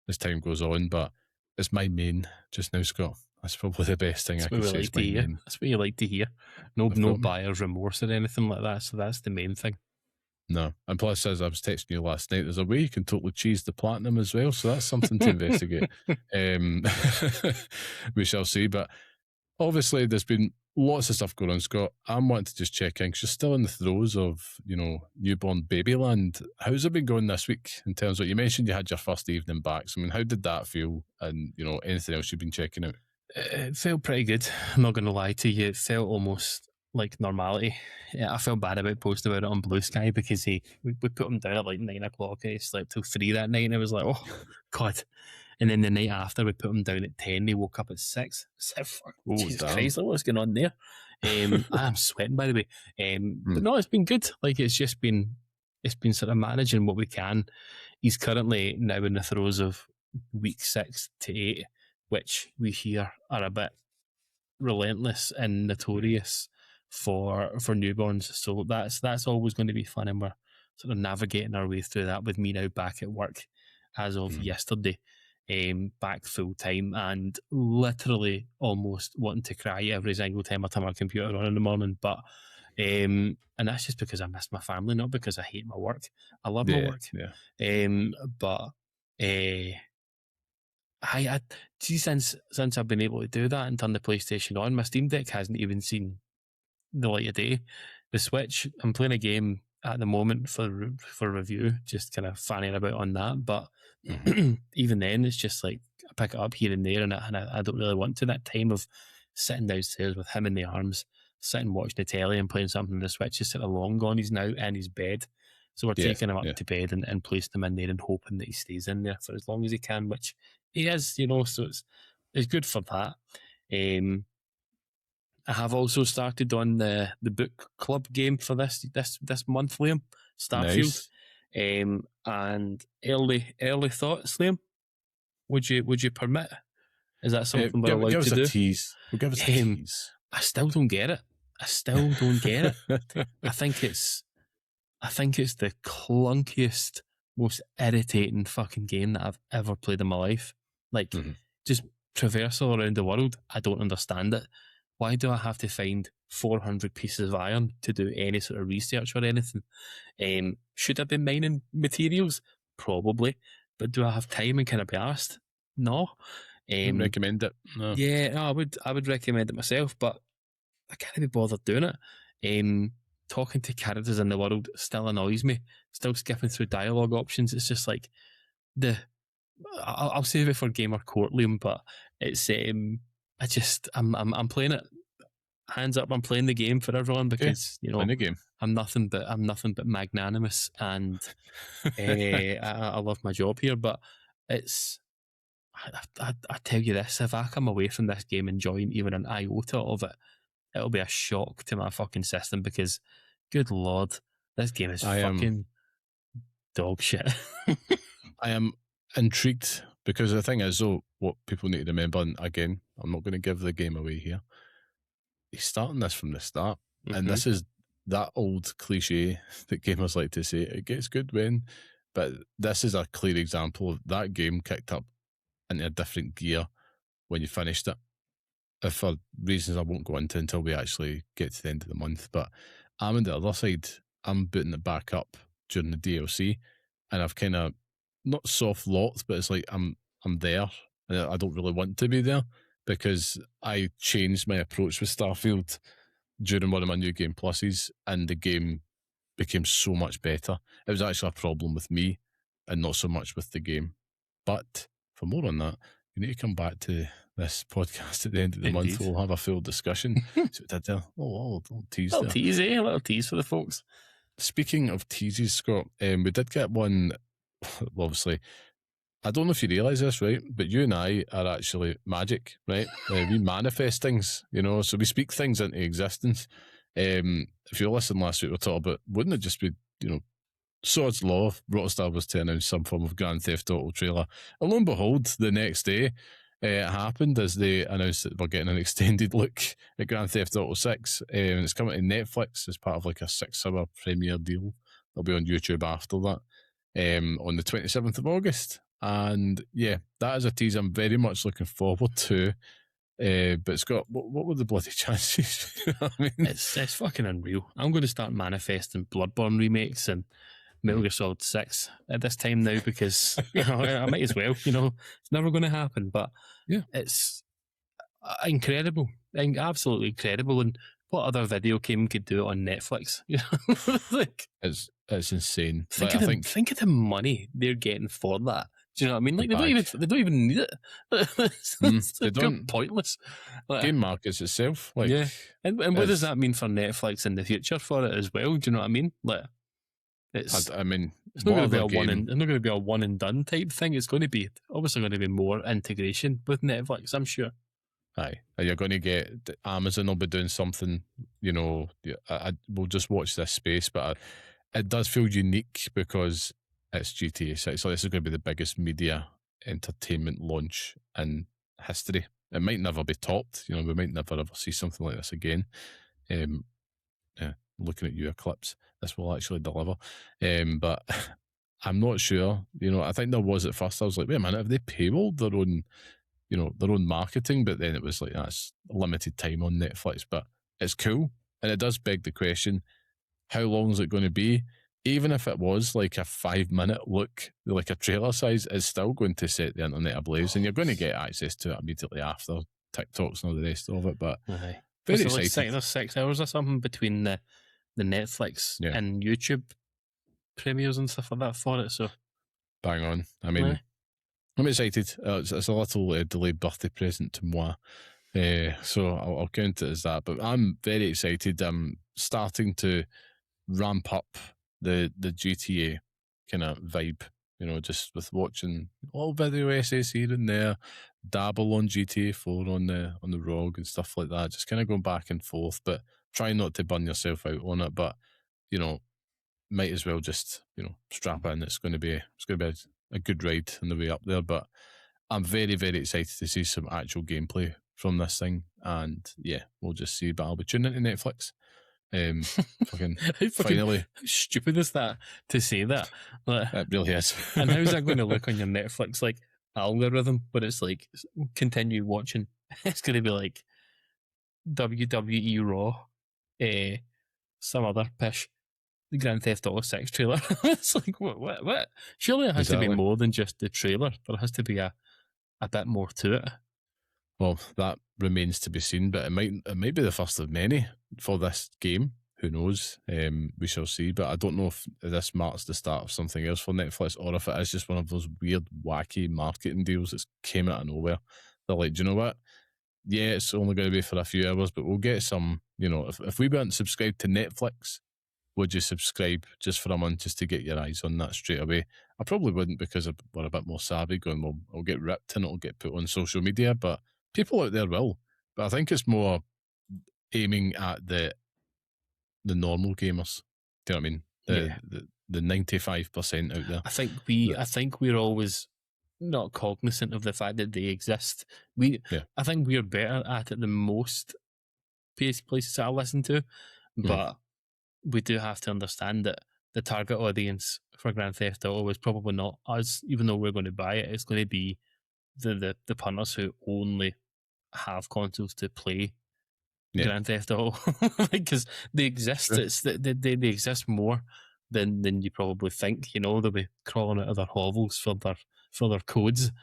as time goes on. But it's my main just now, Scott. That's probably the best thing I can say. Like main. That's what you like to hear. No buyer's remorse or anything like that. So that's the main thing. No. And plus, as I was texting you last night, there's a way you can totally cheese the platinum as well. So that's something to investigate. We shall see. But obviously, there's been lots of stuff going on, Scott. I'm wanting to just check in because you're still in the throes of, newborn babyland. How's it been going this week in terms of, you mentioned you had your first evening back. So, how did that feel? And, anything else you've been checking out? It felt pretty good. I'm not going to lie to you. It felt almost like normality. Yeah, I felt bad about posting about it on Blue Sky because we put him down at like 9 o'clock and he slept till 3 that night, and it was like, oh, God. And then the night after, we put him down at 10. He woke up at 6. I said, Jesus Christ, what's going on there? I'm sweating, by the way. But no, it's been good. Like, it's been sort of managing what we can. He's currently now in the throes of week 6 to 8, which we hear are a bit relentless and notorious for newborns. So that's always going to be fun, and we're sort of navigating our way through that with me now back at work as of yesterday. Back full time and literally almost wanting to cry every single time I turn my computer on in the morning. But and that's just because I miss my family, not because I hate my work. I love my work. But I see, since I've been able to do that and turn the PlayStation on, my Steam Deck hasn't even seen the light of day. The Switch, I'm playing a game at the moment for review, just kind of fanning about on that. But even then, it's just like I pick it up here and there, and I don't really want to. That time of sitting downstairs with him in the arms, sitting watching the telly and playing something on the Switch is sort of long gone. He's now in his bed. So we're taking him up to bed and placing him in there and hoping that he stays in there for as long as he can, which he is, so it's good for that. I have also started on the book club game for this month, Liam, Starfield. Nice. And early thoughts, Liam. Would you permit? Is that something we're allowed to do? We'll give us a tease. I still don't get it. I think it's the clunkiest, most irritating fucking game that I've ever played in my life. Like, just traversal around the world. I don't understand it. Why do I have to find 400 pieces of iron to do any sort of research or anything? Should I be mining materials? Probably. But do I have time and can I be asked? No. Recommend it. No. Yeah, I would recommend it myself, but I can't be bothered doing it. Talking to characters in the world still annoys me. Still skipping through dialogue options. It's just like I'll save it for Gamer Court, Liam, but it's I'm playing it. Hands up, I'm playing the game for everyone because the game. I'm nothing but magnanimous, and I love my job here. But it's I tell you this: if I come away from this game enjoying even an iota of it, it'll be a shock to my fucking system because, good lord, this game is fucking dog shit. I am intrigued because the thing is, though, what people need to remember, and again, I'm not going to give the game away here, he's starting this from the start, and this is that old cliche that gamers like to say, it gets good when, but this is a clear example of that game kicked up into a different gear when you finished it. for reasons I won't go into until we actually get to the end of the month. But I'm on the other side. I'm booting it back up during the DLC, and I've kind of not soft locked, but it's like I'm there, and I don't really want to be there because I changed my approach with Starfield during one of my new game pluses, and the game became so much better. It was actually a problem with me and not so much with the game. But for more on that, you need to come back to this podcast at the end of the month. We'll have a full discussion. So we did there. Little tease there. A little tease for the folks. Speaking of teases, Scott, we did get one, obviously. I don't know if you realise this, right? But you and I are actually magic, right? We manifest things, so we speak things into existence. If you listened last week, we were talking about, wouldn't it just be, Sod's Law, Rockstar was to announce some form of Grand Theft Auto trailer. And lo and behold, the next day, it happened as they announced that we're getting an extended look at Grand Theft Auto 6. And it's coming to Netflix as part of like a 6-hour premiere deal. It'll be on YouTube after that on the 27th of August. And yeah, that is a tease I'm very much looking forward to. But Scott, what were the bloody chances? I mean, it's fucking unreal. I'm going to start manifesting Bloodborne remakes and Metal Gear Solid 6 at this time now because I might as well. It's never going to happen. But yeah, it's incredible, absolutely incredible. And what other video game could do it on Netflix? Like it's insane. Think of the money they're getting for that. Do you know what I mean? Like they don't even need it. It's pointless. Like, game markets itself. Like, yeah, and what does that mean for Netflix in the future for it as well? Do you know what I mean? Like, it's not going to be it's not going to be a one and done type thing. It's going to be obviously going to be more integration with Netflix, I'm sure. Aye, you're going to get Amazon will be doing something. We'll just watch this space, but it does feel unique because it's GTA 6, so this is going to be the biggest media entertainment launch in history. It might never be topped. We might never ever see something like this again. Looking at you, Eclipse, this will actually deliver. But I'm not sure. I think there was at first. I was like, wait a minute, have they paywalled their own, their own marketing? But then it was like, that's limited time on Netflix. But it's cool, and it does beg the question: how long is it going to be? Even if it was like a 5-minute look, like a trailer size, it's still going to set the internet ablaze, and you're going to get access to it immediately after TikToks and all the rest of it. But very excited. There's 6 hours or something between the Netflix and YouTube premieres and stuff like that for it. So bang on. I mean, I'm excited. It's a little delayed birthday present to moi. So I'll count it as that. But I'm very excited. I'm starting to ramp up the GTA kind of vibe, just with watching all video essays here and there, dabble on GTA 4 on the ROG and stuff like that, just kind of going back and forth, but try not to burn yourself out on it. But might as well just strap in. It's going to be a good ride on the way up there. But I'm very, very excited to see some actual gameplay from this thing, and yeah, we'll just see. But I'll be tuning into Netflix. Finally, how stupid is that to say that? Like, it really is. And how's that going to look on your Netflix like algorithm? But it's like continue watching. It's going to be like WWE Raw, some other pish, the Grand Theft Auto 6 trailer. It's like what? Surely it has to be more than just the trailer. There has to be a bit more to it. Well, that remains to be seen, but it might be the first of many for this game. Who knows? We shall see. But I don't know if this marks the start of something else for Netflix, or if it is just one of those weird, wacky marketing deals that came out of nowhere. They're like, do you know what? Yeah, it's only going to be for a few hours, but we'll get some. If we weren't subscribed to Netflix, would you subscribe just for a month just to get your eyes on that straight away? I probably wouldn't, because we're a bit more savvy, going, well, it'll get ripped and it'll get put on social media, but people out there will. But I think it's more aiming at the normal gamers. Do you know what I mean? The 95% out there. I think we're always not cognizant of the fact that they exist. I think we're better at it than most places I listen to, but we do have to understand that the target audience for Grand Theft Auto is probably not us, even though we're going to buy it. It's going to be the punters who only have consoles to play Grand Theft Auto, because they exist. Sure. It's they exist more than you probably think. You know, they'll be crawling out of their hovels for their codes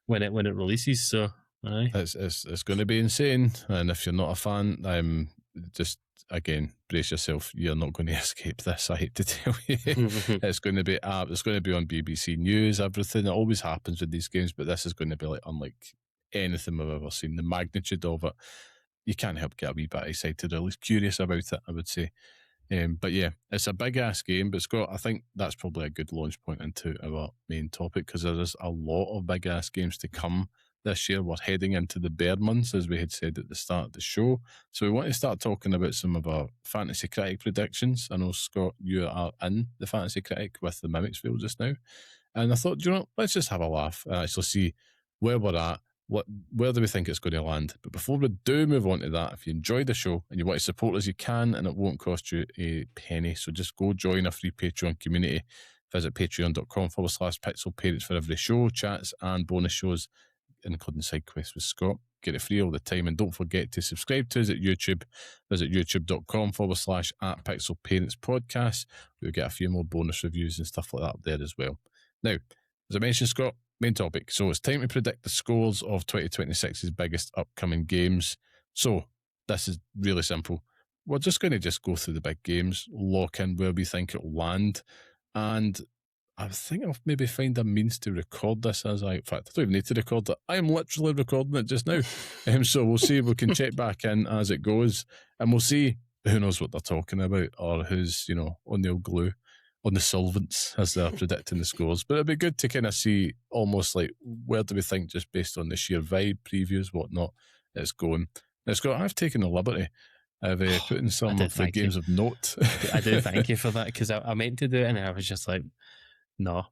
when it releases. So, aye. It's going to be insane, and if you're not a fan, just again brace yourself. You're not going to escape this. I hate to tell you, it's going to be on BBC News. Everything. It always happens with these games, but this is going to be like unlike anything we've ever seen. The magnitude of it, you can't help get a wee bit excited, or at least curious about it, I would say. But yeah, it's a big ass game, but Scott, I think that's probably a good launch point into our main topic, because there is a lot of big ass games to come this year. We're heading into the bear months, as we had said at the start of the show. So we want to start talking about some of our Fantasy Critic predictions. I know, Scott, you are in the Fantasy Critic with the Mimicsville just now. And I thought, let's just have a laugh and actually see where we're at. Where do we think it's going to land? But before we do move on to that, if you enjoyed the show and you want to support us, you can, and it won't cost you a penny. So just go join a free Patreon community. Visit patreon.com/pixelparents for every show, chats, and bonus shows, including side quests with Scott. Get it free all the time. And don't forget to subscribe to us at YouTube. Visit youtube.com/@pixelparentspodcast. We'll get a few more bonus reviews and stuff like that there as well. Now, as I mentioned, Scott, main topic. So it's time to predict the scores of 2026's biggest upcoming games. So this is really simple. We're just going to go through the big games, lock in where we think it'll land, and I think I'll maybe find a means to record this in fact, I don't even need to record it. I am literally recording it just now. So we'll see if we can check back in as it goes, and we'll see who knows what they're talking about, or who's, on the old glue, on the solvents, as they're predicting the scores. But it'd be good to kind of see almost like, where do we think, just based on the sheer vibe, previews, whatnot, it's going. Now, Scott, I've taken the liberty of putting some of the games of note. I do thank you for that, because I meant to do it and I was just like, no,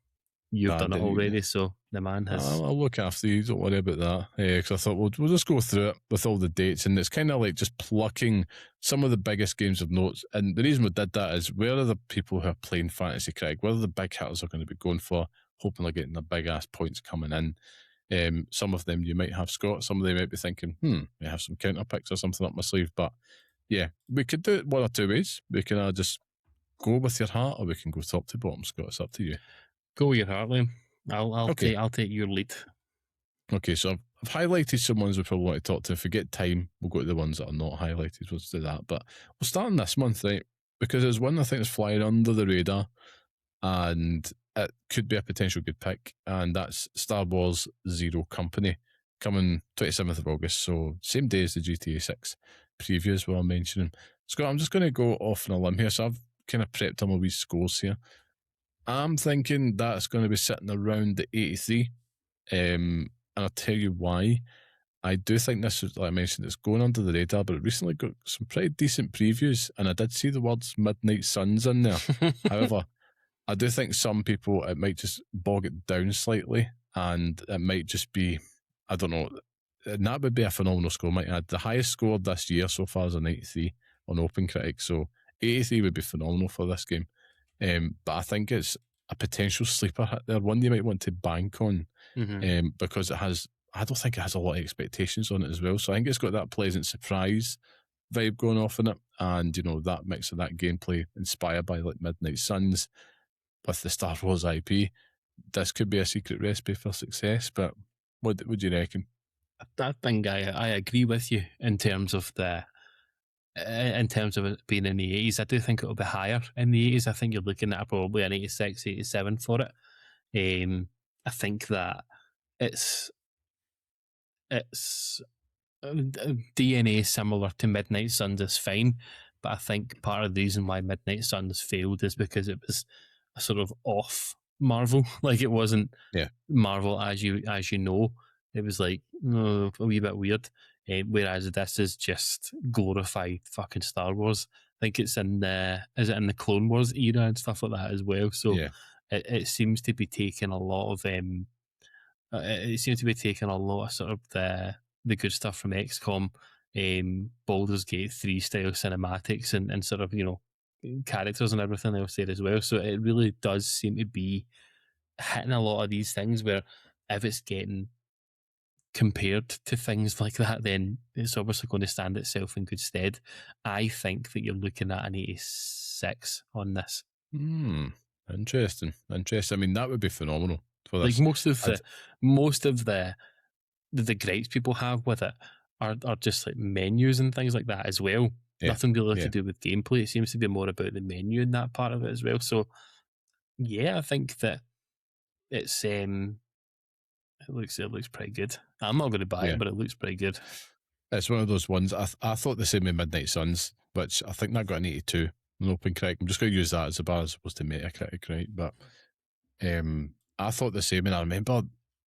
you've done it already, so the man has... I'll look after you, don't worry about that. Because I thought we'll just go through it with all the dates, and it's kind of like just plucking some of the biggest games of notes. And the reason we did that is, where are the people who are playing Fantasy Critic? Where are the big hitters are going to be going for, hoping they're getting their big ass points coming in? Some of them you might have, Scott. Some of them might be thinking, I have some counter picks or something up my sleeve. But yeah, we could do it one or two ways. We can just go with your heart, or we can go top to bottom, Scott. It's up to you. Go with your heart, Liam. I'll take your lead. Okay, so I've highlighted some ones we probably want to talk to. If we get time, we'll go to the ones that are not highlighted. We'll do that. But we'll start in this month, right? Because there's one I think is flying under the radar, and it could be a potential good pick, and that's Star Wars Zero Company, coming 27th of August, so same day as the GTA 6 previews we were mentioning. Scott, I'm just going to go off on a limb here, so I've kind of prepped all my wee scores here. I'm thinking that's going to be sitting around the 83, and I'll tell you why. I do think this is, like I mentioned, it's going under the radar, but it recently got some pretty decent previews, and I did see the words Midnight Suns in there. However, I do think some people, it might just bog it down slightly, and it might just be, I don't know, and that would be a phenomenal score. Might add the highest score this year so far is a 93 on Open Critic, so 83 would be phenomenal for this game. But I think it's a potential sleeper hit there, one you might want to bank on, because I don't think it has a lot of expectations on it as well. So I think it's got that pleasant surprise vibe going off in it, and that mix of that gameplay inspired by like Midnight Suns with the Star Wars IP. This could be a secret recipe for success. But what do you reckon? I think I agree with you in terms of it being in the 80s. I do think it'll be higher in the 80s. I think you're looking at probably an 86, 87 for it. I think that it's DNA similar to Midnight Suns is fine, but I think part of the reason why Midnight Suns failed is because it was a sort of off Marvel. Like, it wasn't Marvel as you know. It was like a wee bit weird. Whereas this is just glorified fucking Star Wars. I think it's in the Clone Wars era and stuff like that as well. So it seems to be taking a lot of sort of the good stuff from XCOM, Baldur's Gate 3 style cinematics and sort of characters and everything else there as well. So it really does seem to be hitting a lot of these things where if it's getting compared to things like that, then it's obviously going to stand itself in good stead. I think that you're looking at an 86 on this. Interesting. I mean, that would be phenomenal for Like this. most of the gripes people have with it are just like menus and things like that as well. Yeah, Nothing really yeah. to do with gameplay. It seems to be more about the menu and that part of it as well. So yeah, I think that it's it looks pretty good. I'm not going to buy it, but it looks pretty good. It's one of those ones. I thought the same with Midnight Suns, which I think that got an 82 on Open Critic. I'm just going to use that as a bar as opposed to Metacritic, right? But I thought the same, and I remember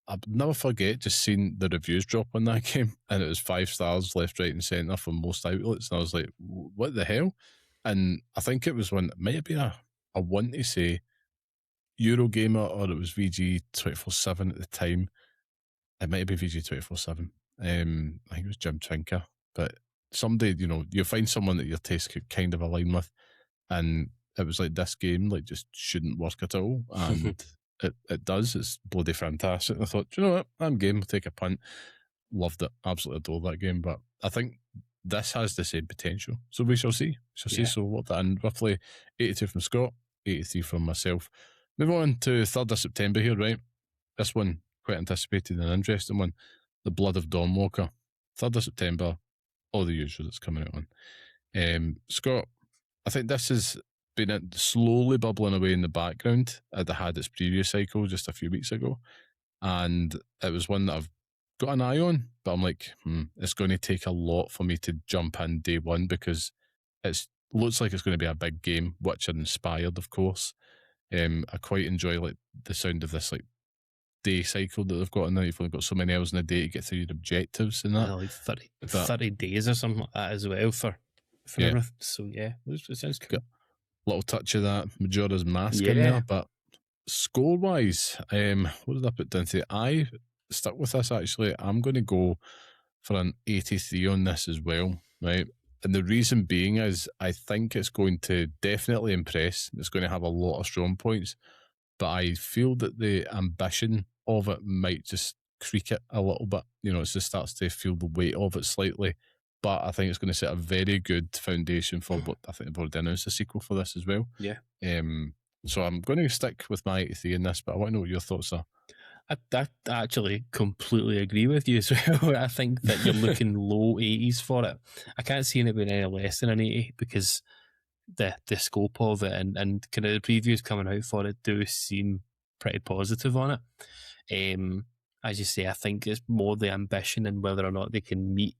I'll never forget just seeing the reviews drop on that game, and it was 5 stars left, right, and centre from most outlets, and I was like, "What the hell?" And I think it was one. It might have been I want to say Eurogamer, or it was VG 24/7 at the time. It might have been VG 24/7. I think it was Jim Trinker, but somebody, you find someone that your taste could kind of align with, and it was like, this game like just shouldn't work at all, and it does. It's bloody fantastic. I thought, do you know what, I'm game. I'll take a punt. Loved it. Absolutely adore that game. But I think this has the same potential. So we shall see. See. So what that in, roughly 82 from Scott, 83 from myself. Move on to 3rd of September here, right? This one, quite anticipated and interesting one. The Blood of Dawnwalker. 3rd of September, all the usual that's coming out on. Scott, I think this has been slowly bubbling away in the background. It had its preview cycle just a few weeks ago, and it was one that I've got an eye on, but I'm like, it's going to take a lot for me to jump in day one, because it looks like it's going to be a big game, Witcher inspired, of course. I quite enjoy like the sound of this like day cycle that they've got in there. You've only got so many hours in a day to get through your objectives and that. Like 30 days or something like that as well for everything. So yeah, it sounds cool. Got a little touch of that Majora's Mask in there, but score wise, what did I put down to? I stuck with this actually. I'm going to go for an 83 on this as well, right? And the reason being is I think it's going to definitely impress. It's going to have a lot of strong points, but I feel that the ambition of it might just creak it a little bit. It just starts to feel the weight of it slightly. But I think it's going to set a very good foundation for what I think they've already announced a sequel for this as well. Yeah. So I'm going to stick with my 83 in this, but I want to know what your thoughts are. I actually completely agree with you as well. I think that you're looking low 80s for it. I can't see it being any less than an 80, because the scope of it and kind of the previews coming out for it do seem pretty positive on it. As you say, I think it's more the ambition and whether or not they can meet.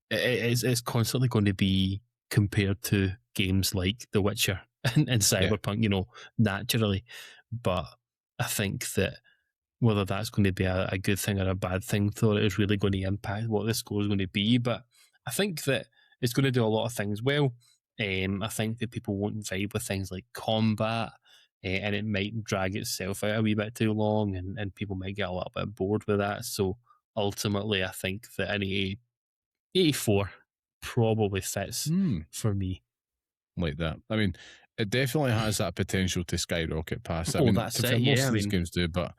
It's constantly going to be compared to games like The Witcher and Cyberpunk, naturally. But I think that whether that's going to be a good thing or a bad thing for it is really going to impact what the score is going to be. But I think that it's going to do a lot of things well. I think that people won't vibe with things like combat, and it might drag itself out a wee bit too long, and people might get a little bit bored with that. So ultimately, I think that an 84 probably fits for me. Like that. I mean, it definitely has that potential to skyrocket past. I mean, that's most of these games do, but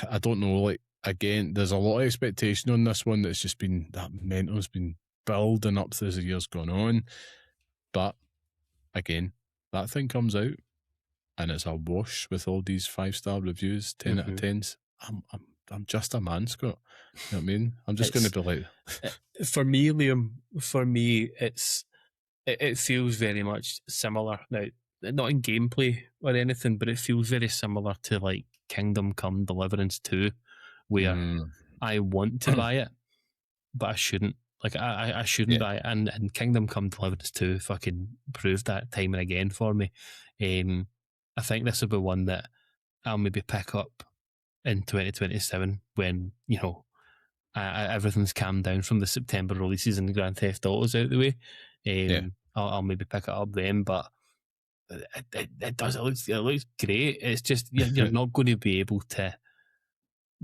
I don't know. Like, again, there's a lot of expectation on this one that's just been, that momentum's been building up as the years gone on. But again, that thing comes out and it's a wash with all these 5-star reviews, 10 out of 10s. I'm just a man, Scott. You know what I mean? I'm just going to be like... For me, Liam, it feels very much similar. Now, not in gameplay or anything, but it feels very similar to like Kingdom Come Deliverance 2, where I want to buy it, but I shouldn't. Like, I shouldn't buy it. And Kingdom Come Deliverance 2 fucking proved that time and again for me. I think this will be one that I'll maybe pick up in 2027 when, everything's calmed down from the September releases and Grand Theft Auto's out the way. I'll maybe pick it up then, but it does. It looks great. It's just you're not going to be able to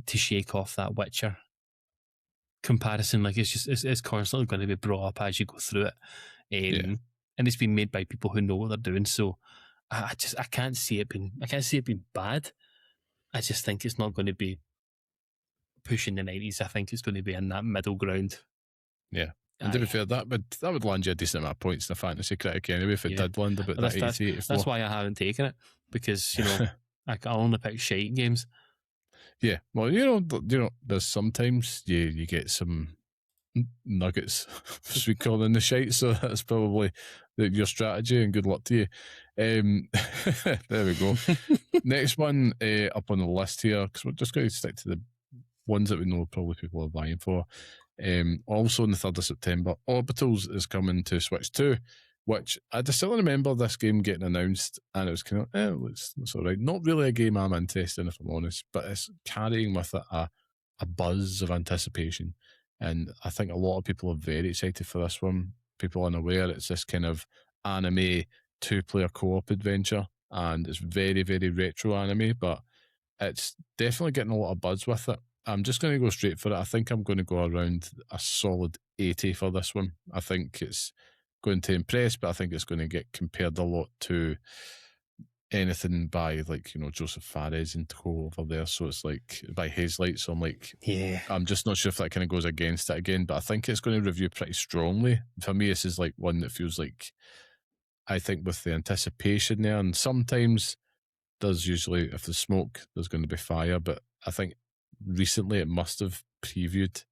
shake off that Witcher comparison. Like, it's constantly going to be brought up as you go through it, and it's been made by people who know what they're doing. So I can't see it being bad. I just think it's not going to be pushing the 90s. I think it's going to be in that middle ground. Yeah. And to be fair, that would land you a decent amount of points in the Fantasy Critic anyway if it did land about that 80, 84. That's why I haven't taken it, because, you know, I only pick shite games. Yeah. Well, you know, there's sometimes you get some nuggets, as we call in the shite, so that's probably your strategy, and good luck to you. There we go. Next one up on the list here, because we're just going to stick to the ones that we know probably people are buying for. Also on the 3rd of September, Orbitals is coming to Switch 2, which I distinctly remember this game getting announced, and it was kind of, it's all right. Not really a game I'm interested in, if I'm honest, but it's carrying with it a buzz of anticipation. And I think a lot of people are very excited for this one. People unaware, it's this kind of anime 2-player co-op adventure, and it's very, very retro anime, but it's definitely getting a lot of buzz with it. I'm just going to go straight for it. I think I'm going to go around a solid 80 for this one. I think it's going to impress, but I think it's going to get compared a lot to anything by, like, you know, Joseph Fares and co over there. So it's like by Hazelight. So I'm like, yeah, I'm just not sure if that kind of goes against it again, but I think it's going to review pretty strongly. For me, this is like one that feels like, I think with the anticipation there, and sometimes there's usually, if there's smoke, there's going to be fire, but I think recently it must have previewed,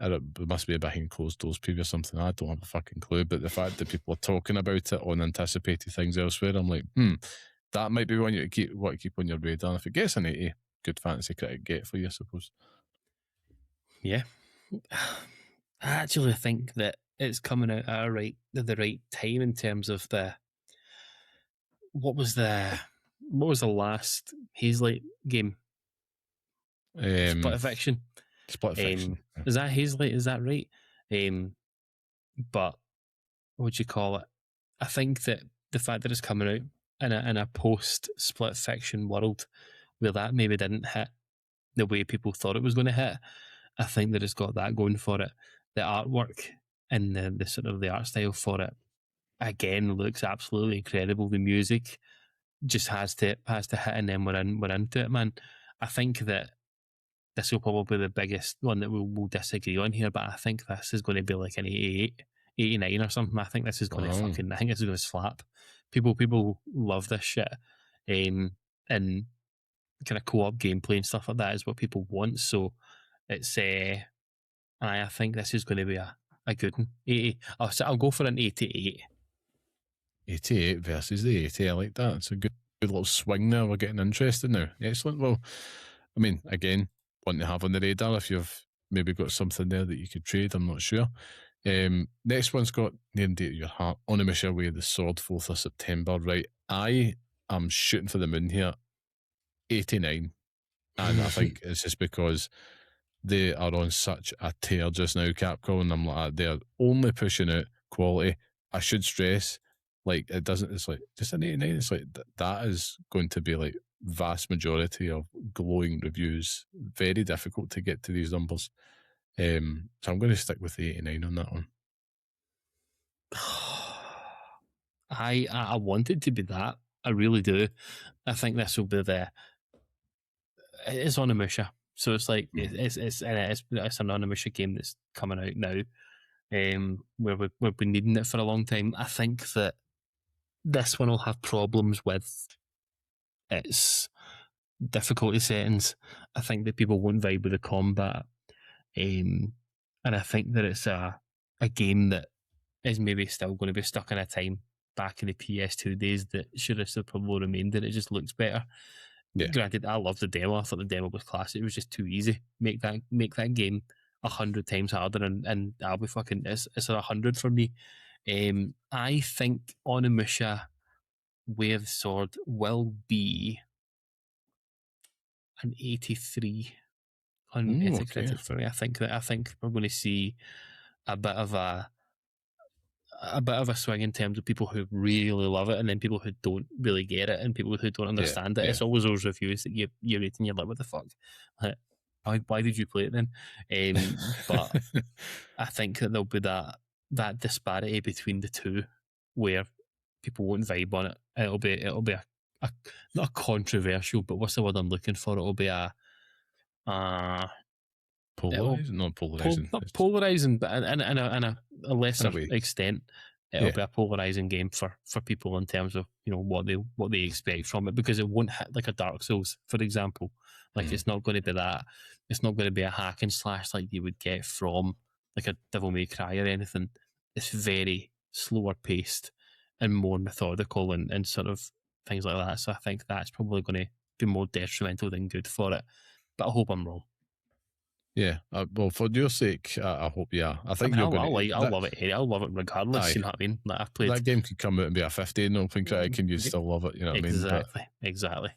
it must be a behind closed doors preview or something. I don't have a fucking clue, but the fact that people are talking about it on anticipated things elsewhere, I'm like, that might be one you want to keep on your radar. And if it gets an 80, good Fantasy Critic get for you, I suppose. Yeah. I actually think that it's coming out at the right time in terms of what was the last Hazelight game? Split Fiction. Split Fiction. Is that Hazelight? Is that right? But what would you call it? I think that the fact that it's coming out in a post Split Fiction world where that maybe didn't hit the way people thought it was going to hit, I think that it's got that going for it. The artwork and the sort of the art style for it, again, looks absolutely incredible. The music just has to hit, and then we're into it, man. I think that this will probably be the biggest one that we'll disagree on here, but I think this is going to be like an 88, 89 or something. I think this is going to I think this is going to slap. People love this shit. And kind of co-op gameplay and stuff like that is what people want. So it's I think this is going to be a good one. 80. I'll go for an 88. 88 versus the 80. I like that. It's a good little swing there. We're getting interested now. Excellent. Well, I mean, again, one to have on the radar if you've maybe got something there that you could trade. I'm not sure. Next one's got near and dear to your heart. Onimusha Way, the Sword, 4th of September. Right. I am shooting for the moon here. 89. And I think it's just because they are on such a tear just now, Capcom, and I'm like, they're only pushing out quality. I should stress, like, it's like just an 89. It's like that is going to be like vast majority of glowing reviews. Very difficult to get to these numbers. So I'm going to stick with the 89 on that one. I want it to be that. I really do. I think this will be it's Onimusha. So it's like it's an Onimusha game that's coming out now, where we've been needing it for a long time. I think that this one will have problems with its difficulty settings. I think that people won't vibe with the combat, and I think that it's a game that is maybe still going to be stuck in a time back in the PS2 days that should have probably remained, and it just looks better. Yeah. Granted, I love the demo. I thought the demo was classic. It was just too easy. Make that game 100 times harder, and I'll be fucking. It's 100 for me. I think Onimusha Way of the Sword will be an 83 on Metacritic for me. I think we're going to see a bit of a swing in terms of people who really love it and then people who don't really get it and people who don't understand it. Yeah. It's always those reviews that you read and you're like, what the fuck? Why did you play it then? But I think that there'll be that disparity between the two where people won't vibe on it. It'll be a not a controversial, but what's the word I'm looking for? It'll be a Polarizing? Not polarizing. Not polarizing, but in a lesser extent, it'll be a polarizing game for people in terms of what they expect from it, because it won't hit like a Dark Souls, for example. Like it's not going to be that. It's not going to be a hack and slash like you would get from like a Devil May Cry or anything. It's very slower paced and more methodical and sort of things like that. So I think that's probably going to be more detrimental than good for it. But I hope I'm wrong. Yeah, well, for your sake, I hope. Yeah, I think I'll love it. Hey, I'll love it regardless. Aye. You know what I mean? Like I've played that game could come out and be a 50 in Open Critic, and you still love it. You know what I mean? Exactly.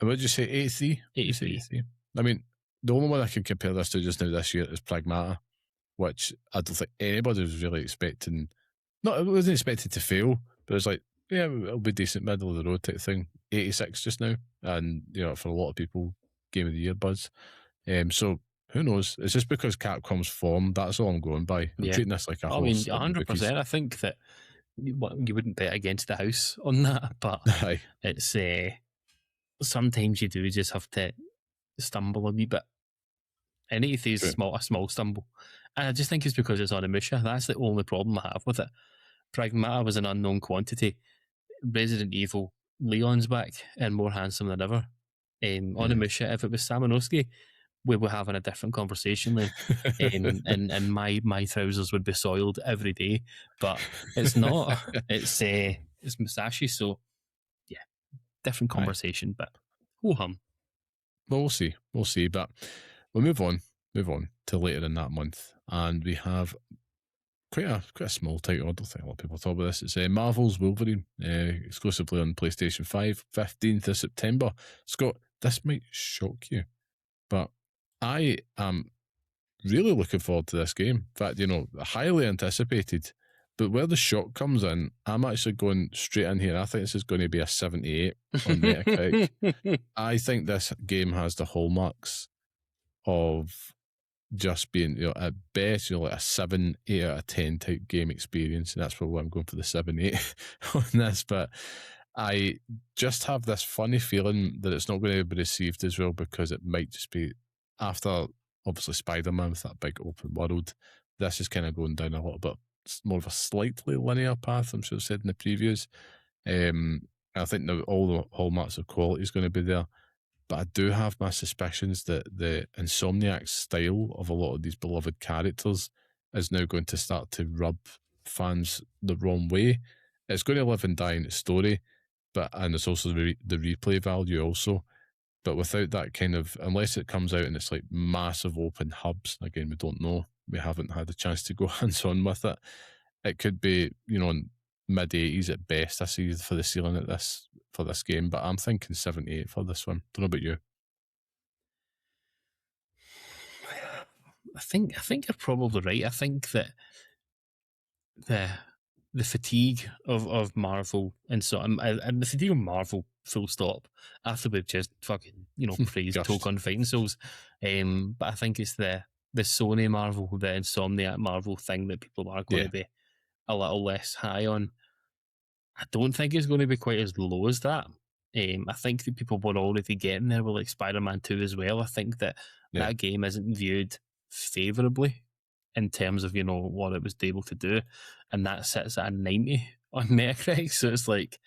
And would you say 83? 83. I mean, the only one I can compare this to just now this year is Pragmata, which I don't think anybody was really expecting. Not, it wasn't expected to fail, but it's like, yeah, it'll be decent, middle of the road type thing. 86 just now, and for a lot of people, Game of the Year buzz. So who knows? It's just because Capcom's form. That's all I'm going by. I'm treating this like a horse. I mean, 100%. I think that you wouldn't bet against the house on that, but it's sometimes you do just have to stumble a wee bit. And 83 is a small stumble. And I just think it's because it's Onimusha. That's the only problem I have with it. Pragmata was an unknown quantity. Resident Evil, Leon's back and more handsome than ever. Onimusha, if it was Samanowski, we were having a different conversation then. and my trousers would be soiled every day. But it's not. It's Musashi, so yeah, different conversation, but ho-hum. Well, we'll see, but we'll move on to later in that month, and we have quite a small title. I don't think a lot of people talk about this. It's Marvel's Wolverine, exclusively on PlayStation 5, 15th of September. Scott, this might shock you, but I am really looking forward to this game. In fact, highly anticipated. But where the shock comes in, I'm actually going straight in here. I think this is going to be a 78 on Metacritic. I think this game has the hallmarks of just being, at best, like a 7, 8 out of 10 type game experience. And that's probably why I'm going for the 7, 8 on this. But I just have this funny feeling that it's not going to be received as well, because it might just be after, obviously, Spider-Man with that big open world. This is kind of going down a little bit more of a slightly linear path, I'm sure I've said in the previews. I think all the hallmarks of quality is going to be there. But I do have my suspicions that the Insomniac style of a lot of these beloved characters is now going to start to rub fans the wrong way. It's going to live and die in its story, and it's also the replay value also. But without that kind of, unless it comes out and it's like massive open hubs, again, we don't know. We haven't had a chance to go hands-on with it. It could be, in mid-80s at best, I see, for the ceiling for this game. But I'm thinking 78 for this one. Don't know about you. I think you're probably right. I think that the fatigue of Marvel and the fatigue of Marvel, full stop, after we've just fucking praised Tōkon Fighting Souls. But I think it's the Sony Marvel, the Insomniac Marvel thing that people are going to be a little less high on. I don't think it's going to be quite as low as that. I think that people were already getting there with like Spider-Man 2 as well. I think that that game isn't viewed favourably in terms of what it was able to do, and that sits at a 90 on Metacritic. So it's like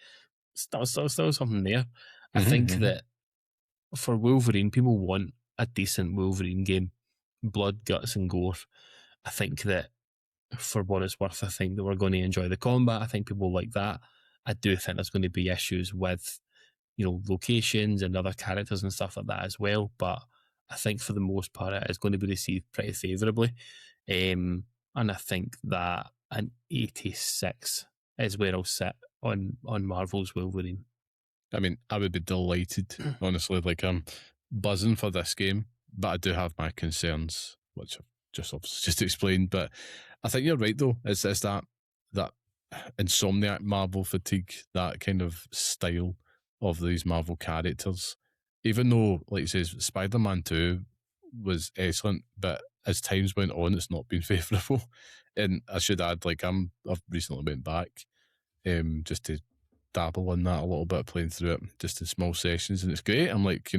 still something there. I think that for Wolverine, people want a decent Wolverine game. Blood, guts and gore. I think that for what it's worth, I think that we're going to enjoy the combat. I think people like that. I do think there's going to be issues with locations and other characters and stuff like that as well, but I think for the most part it is going to be received pretty favourably, and I think that an 86 is where I'll sit on Marvel's Wolverine. I mean, I would be delighted, honestly. Like, I'm buzzing for this game, but I do have my concerns, which I've just explained. But I think you're right, though. It's that Insomniac Marvel fatigue, that kind of style of these Marvel characters. Even though, like you say, Spider-Man 2 was excellent, but as times went on, it's not been favourable. And I should add, like, I've recently went back just to dabble in that a little bit, playing through it just in small sessions, and it's great. I'm like,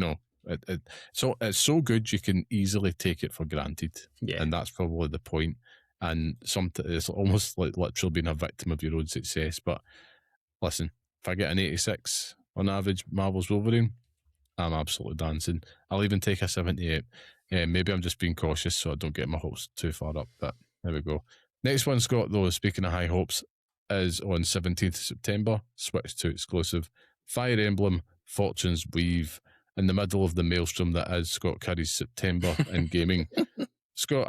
So it's so good you can easily take it for granted, and that's probably the point. And it's almost like literally being a victim of your own success. But listen, if I get an 86 on average Marvel's Wolverine, I'm absolutely dancing. I'll even take a 78. Maybe I'm just being cautious so I don't get my hopes too far up, but there we go. Next one, Scott, though, speaking of high hopes, is on 17th September, Switch 2 exclusive, Fire Emblem Fortune's Weave, in the middle of the maelstrom that is Scott Curry's September in gaming. Scott,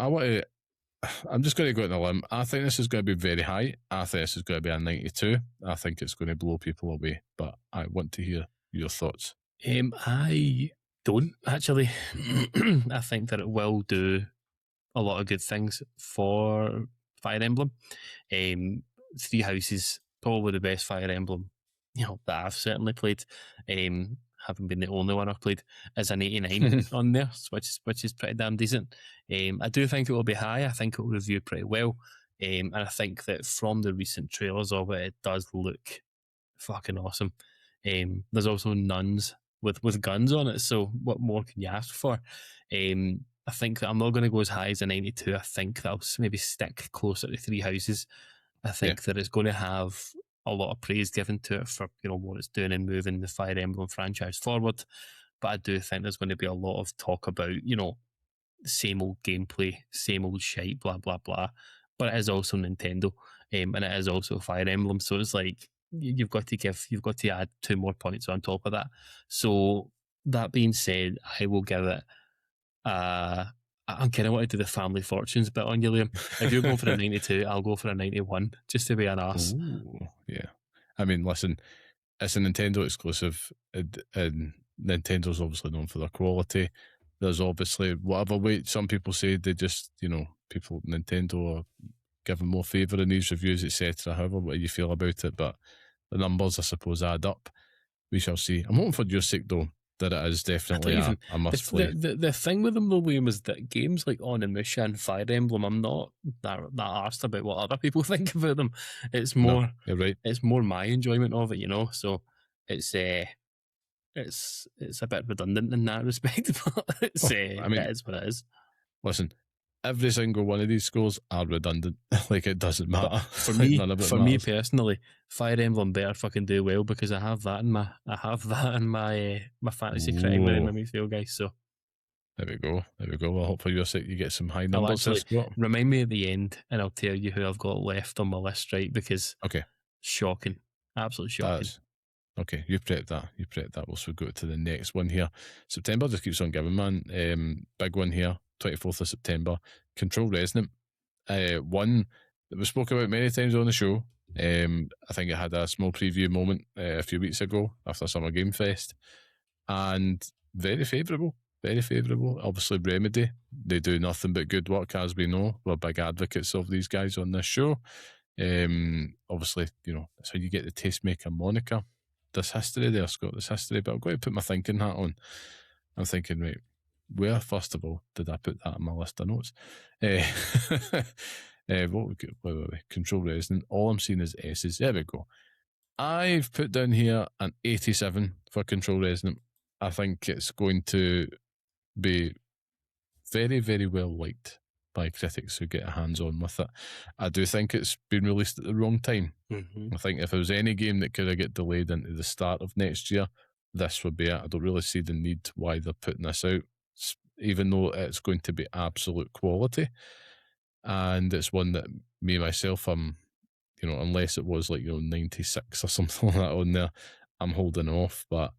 I'm just going to go on a limb. I think this is going to be very high. I think this is going to be a 92. I think it's going to blow people away, but I want to hear your thoughts. I don't actually. I think that it will do a lot of good things for Fire Emblem. Three Houses, probably the best Fire Emblem, that I've certainly played. Having been the only one I've played, is an 89 on there, which is pretty damn decent. I do think it will be high. I think it will review pretty well. And I think that from the recent trailers of it, it does look fucking awesome. There's also nuns with guns on it, so what more can you ask for? I think that I'm not going to go as high as a 92. I think that I'll maybe stick closer to Three Houses. I think that it's going to have a lot of praise given to it for what it's doing and moving the Fire Emblem franchise forward. But I do think there's going to be a lot of talk about same old gameplay, same old shite, blah blah blah. But it is also Nintendo, and it is also Fire Emblem, so it's like you've got to add 2 more points on top of that. So that being said, I will give it I kind of want to do the family fortunes bit on you, Liam. If you're going for a 92, I'll go for a 91, just to be an arse. Ooh, yeah. I mean, listen, it's a Nintendo exclusive, and Nintendo's obviously known for their quality. There's obviously whatever way some people say they just, Nintendo are giving more favour in these reviews, etc. However, what you feel about it, but the numbers, I suppose, add up. We shall see. I'm hoping for your sake, though, that it is definitely a must play. The thing with them, though, William, is that games like Onimusha and Fire Emblem, I'm not that arsed about what other people think about them. It's more, you're right. It's more my enjoyment of it, So it's a bit redundant in that respect, but it is what it is. Listen, every single one of these scores are redundant. Like, it doesn't matter. But for me personally, Fire Emblem better fucking do well, because I have that in my my Fantasy Critic memory field, guys. So there we go. Well, hopefully you get some high numbers. Remind me at the end, and I'll tell you who I've got left on my list, right? Because shocking, absolutely shocking. Okay, you prepped that. We'll go to the next one here. September just keeps on giving, man. Big one here. 24th of September, Control Resonant, one that we spoke about many times on the show. I think it had a small preview moment a few weeks ago after Summer Game Fest, and very favourable. Obviously, Remedy, they do nothing but good work, as we know. We're big advocates of these guys on this show. Obviously, that's how you get the Tastemaker moniker. There's history there, Scott, but I'm going to put my thinking hat on. I'm thinking, right, where, first of all, did I put that in my list of notes? Wait. Control Resonant. All I'm seeing is S's. There we go. I've put down here an 87 for Control Resonant. I think it's going to be very, very well liked by critics who get a hands-on with it. I do think it's been released at the wrong time. I think if there was any game that could have get delayed into the start of next year, this would be it. I don't really see the need why they're putting this out, even though it's going to be absolute quality. And it's one that me, myself, unless it was 96 or something like that on there, I'm holding off. But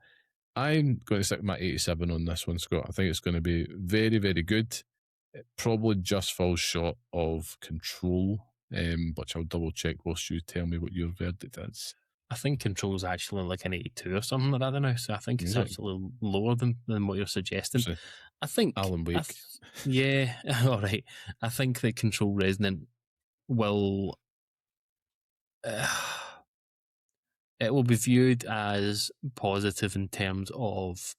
I'm going to stick my 87 on this one, Scott. I think it's going to be very, very good. It probably just falls short of Control, which I'll double check whilst you tell me what your verdict is. I think Control's actually like an 82 or something like that now, so I think it's actually lower than what you're suggesting. So, I think Alan Wake. All right. I think that Control Resonant will it will be viewed as positive in terms of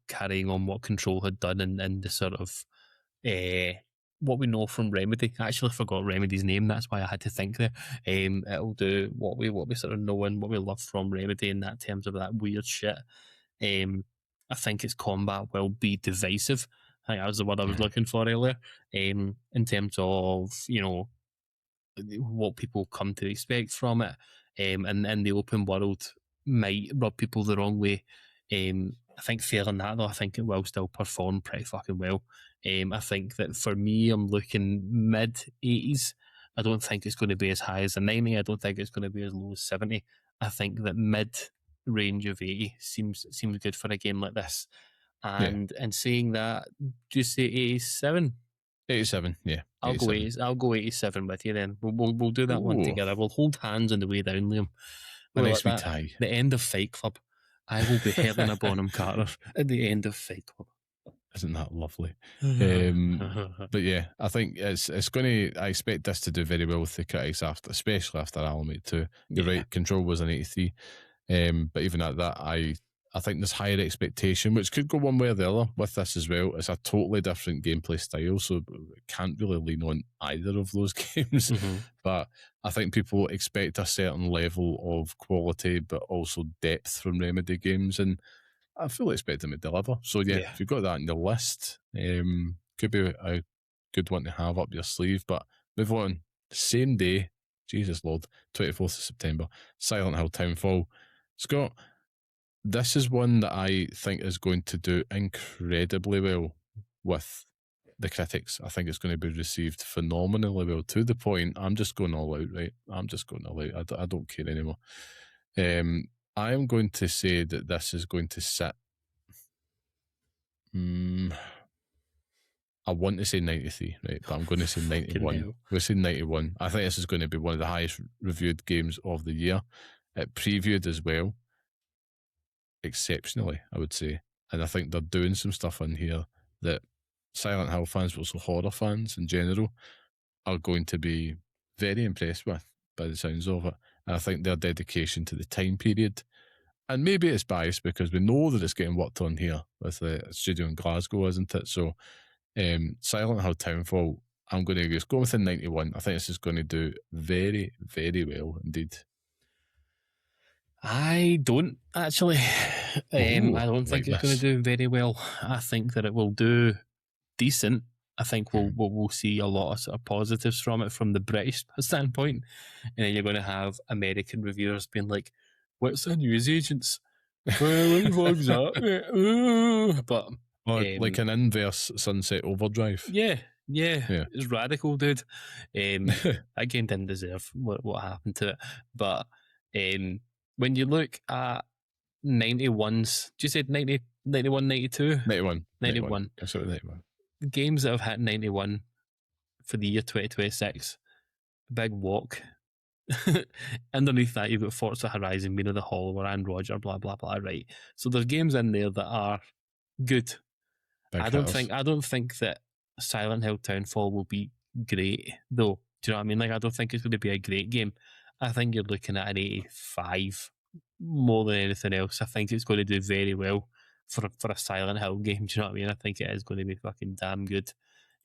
carrying on what Control had done and the sort of what we know from Remedy. I actually forgot Remedy's name. That's why I had to think there. It'll do what we sort of know and what we love from Remedy in that terms of that weird shit. I think its combat will be divisive. I think that was the word I was looking for earlier. In terms of, you know, what people come to expect from it, and the open world might rub people the wrong way. I think failing that though, I think it will still perform pretty fucking well. I think that for me, I'm looking mid 80s. I don't think it's going to be as high as a 90. I don't think it's going to be as low as 70. I think that mid range of 80 seems good for a game like this. And saying that, do you say 87? 87, yeah. I'll go 87 with you then. We'll do that one together. We'll hold hands on the way down, Liam. A nice sweet tie. The end of Fight Club. I will be Helena Bonham Carter at the end of Fight Club. Isn't that lovely? But yeah, I think it's going to. I expect this to do very well with the critics especially after Alan 2. You're right. Control was an 83, but even at that, I think there's higher expectation, which could go one way or the other with this as well. It's a totally different gameplay style, so it can't really lean on either of those games. But I think people expect a certain level of quality, but also depth from Remedy games, and I fully expect them to deliver. So yeah, if you've got that in your list, could be a good one to have up your sleeve. But move on. Same day, Jesus Lord, 24th of September, Silent Hill Townfall. Scott, this is one that I think is going to do incredibly well with the critics. I think it's going to be received phenomenally well, to the point I'm just going all out, right? I'm just going all out. I don't care anymore. I am going to say that this is going to sit... I want to say 93, right? But I'm going to say 91. We're saying 91. I think this is going to be one of the highest reviewed games of the year. It previewed as well. Exceptionally, I would say. And I think they're doing some stuff in here that Silent Hill fans, but also horror fans in general, are going to be very impressed with, by the sounds of it. And I think their dedication to the time period, and maybe it's biased because we know that it's getting worked on here with the studio in Glasgow, isn't it? So Silent Hill Townfall, I'm going to just go with a 91. I think this is going to do very, very well indeed. I don't actually. I don't think it's going to do very well. I think that it will do decent. I think we'll see a lot of sort of positives from it from the British standpoint, and then you're going to have American reviewers being like, "What's the news agents? Well, what was that?" But like an inverse Sunset Overdrive. Yeah, it's radical, dude. That game didn't deserve what happened to it, but when you look at 91s, do you say 90, 91, 92? 91. 91. Absolutely 91. Games that have hit 91 for the year 2026, big walk. Underneath that, you've got Forza Horizon, Mina the Hollower, and Roger, blah, blah, blah, right? So there's games in there that are good. I don't think that Silent Hill Townfall will be great, though. Do you know what I mean? Like, I don't think it's going to be a great game. I think you're looking at an 85 more than anything else. I think it's going to do very well for a Silent Hill game. Do you know what I mean? I think it is going to be fucking damn good.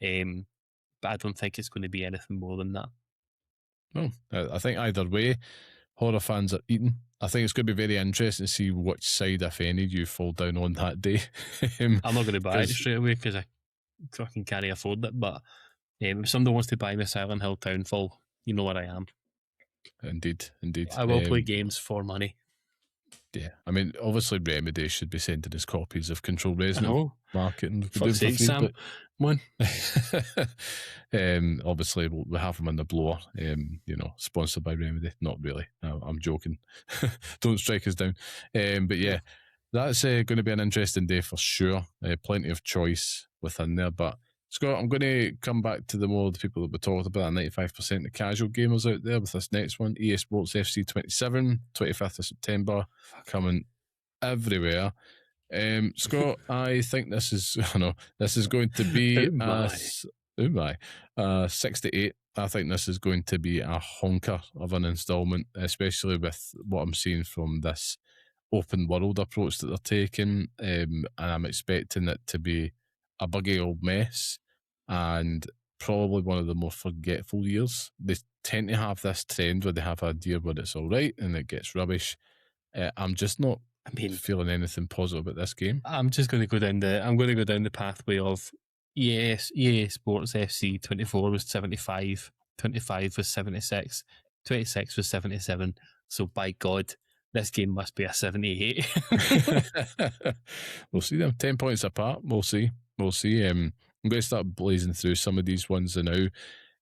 But I don't think it's going to be anything more than that. No, I think either way, horror fans are eating. I think it's going to be very interesting to see which side, if any, you fall down on that day. I'm not going to buy it straight away because I fucking can't afford it. But if somebody wants to buy me Silent Hill Townfall, you know where I am. Indeed. I will play games for money. Yeah, I mean, obviously Remedy should be sending us copies of Control Resonant marketing. Fuck's sake, Sam. One. Obviously, we have them on the blower. Sponsored by Remedy. Not really. No, I'm joking. Don't strike us down. But yeah, that's going to be an interesting day for sure. Plenty of choice within there. But Scott, I'm going to come back to the people that we talked about, 95% of casual gamers out there with this next one. EA Sports FC 27, 25th of September, coming everywhere. Scott, I think this is going to be 68. I think this is going to be a honker of an installment, especially with what I'm seeing from this open world approach that they're taking. And I'm expecting it to be a buggy old mess and probably one of the more forgetful years. They tend to have this trend where they have a year where it's all right and it gets rubbish. I'm just not I mean, feeling anything positive about this game? I'm just going to go down the pathway of EA Sports FC 24 was 75, 25 was 76, 26 was 77. So by God, this game must be a 78. We'll see them 10 points apart. We'll see. I'm going to start blazing through some of these ones now.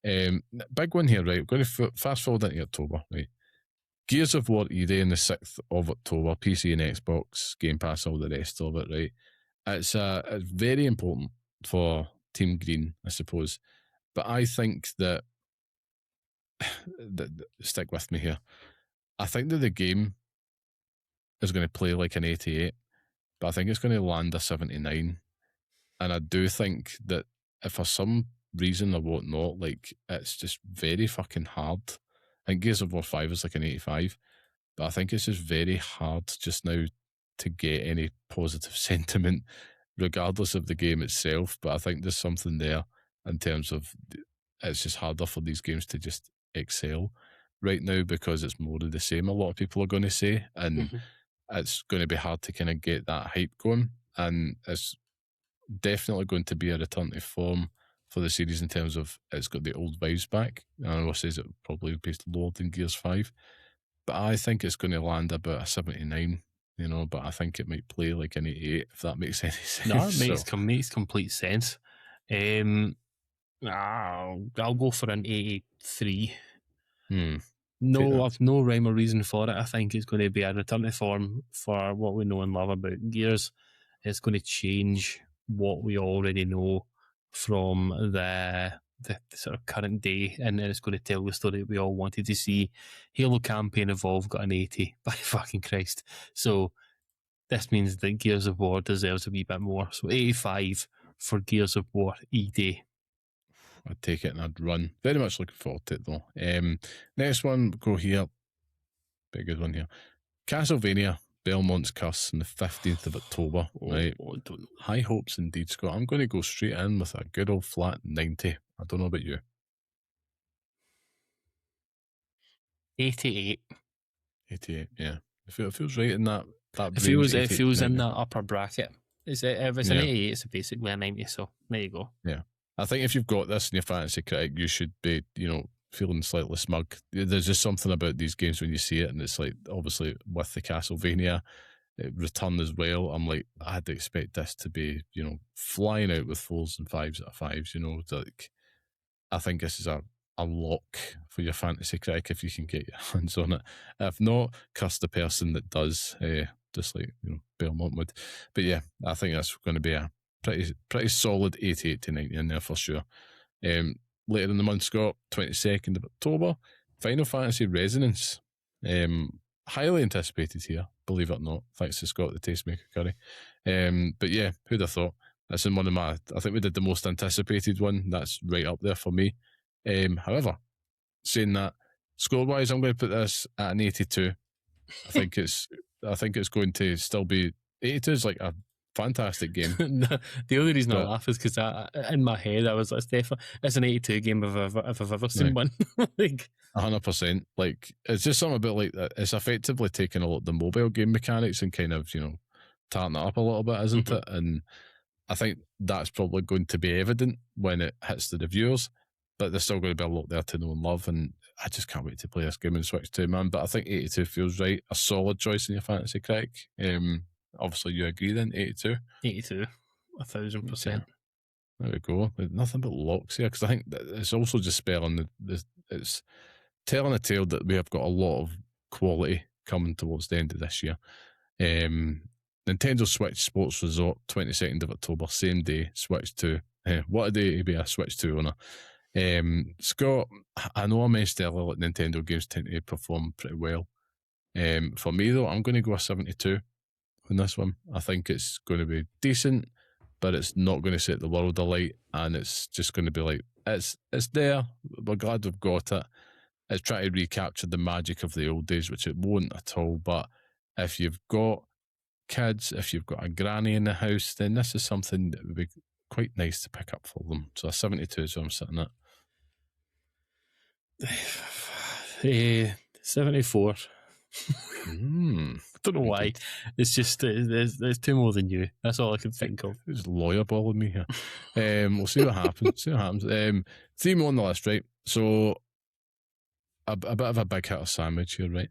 Big one here, right? We're going to fast forward into October, right? Gears of War E-Day on the 6th of October, PC and Xbox, Game Pass, all the rest of it, right? It's very important for Team Green, I suppose. But I think that, stick with me here, I think that the game is going to play like an 88, but I think it's going to land a 79. And I do think that if for some reason or whatnot, like, it's just very fucking hard. I think Gears of War 5 is like an 85, but I think it's just very hard just now to get any positive sentiment, regardless of the game itself. But I think there's something there in terms of it's just harder for these games to just excel right now because it's more of the same, a lot of people are going to say, and it's going to be hard to kind of get that hype going. And it's definitely going to be a return to form for the series in terms of it's got the old vibes back. I know says it will probably be lower than Gears 5, but I think it's going to land about a 79, but I think it might play like an 88, if that makes any sense. No, it makes complete sense. I'll go for an 83. No, I've no rhyme or reason for it. I think it's going to be a return to form for what we know and love about Gears. It's going to change what we already know from the sort of current day, and then it's going to tell the story we all wanted to see. Halo Campaign Evolve got an 80, by fucking Christ. So this means that Gears of War deserves a wee bit more. So 85 for Gears of War E-Day. I'd take it and I'd run. Very much looking forward to it though. Next one, go here. Big good one here. Castlevania Belmont's Curse on the 15th of October. Right. High hopes indeed, Scott. I'm going to go straight in with a good old flat 90. I don't know about you. 88. 88, yeah. It feels right in that It feels in that upper bracket. If it's an 88, it's basically a 90, so there you go. Yeah. I think if you've got this in your Fantasy Critic, you should be, feeling slightly smug. There's just something about these games when you see it, and it's like, obviously, with the Castlevania return as well, I'm like, I had to expect this to be, flying out with 4s and 5s out of 5s, like, I think this is a lock for your Fantasy Critic if you can get your hands on it. If not, curse the person that does, just like, Belmont would. But yeah, I think that's going to be a pretty solid 88 to 90 in there for sure. Later in the month, Scott, 22nd of October, Final Fantasy Resonance. Highly anticipated here, believe it or not, thanks to Scott the Tastemaker Curry. But yeah, who'd have thought? That's in one of my, I think we did the most anticipated one. That's right up there for me. However, saying that, score-wise, I'm going to put this at an 82. I think it's going to still be 82 is like a fantastic game. The only reason I laugh is because in my head I was like, Stefan, it's an 82 game if I've ever seen one. Like 100%. Like, it's just something about like that. It's effectively taking a lot of the mobile game mechanics and kind of tarting it up a little bit, isn't it? And I think that's probably going to be evident when it hits the reviewers, but there's still going to be a lot there to know and love, and I just can't wait to play this game on Switch 2, man. But I think 82 feels right. A solid choice in your Fantasy Critic. Obviously, you agree then, 82? 82, 1,000%. There we go. Nothing but locks here, because I think it's also just spelling it's telling a tale that we have got a lot of quality coming towards the end of this year. Nintendo Switch Sports Resort, 22nd of October, same day, Switch 2. What a day to be a Switch 2 owner. Scott, I know I mentioned earlier that Nintendo games tend to perform pretty well. For me, though, I'm going to go a 72 on this one. I think it's going to be decent, but it's not going to set the world alight, and it's just going to be like, it's there, we're glad we've got it. It's trying to recapture the magic of the old days, which it won't at all. But if you've got kids, if you've got a granny in the house, then this is something that would be quite nice to pick up for them. So a 72 is what I'm sitting at. 74. Don't know why. It's just there's two more than you. That's all I can think of. It's lawyer balling me here. We'll see what happens. Three more on the list, right? So a bit of a big hitter sandwich here, right?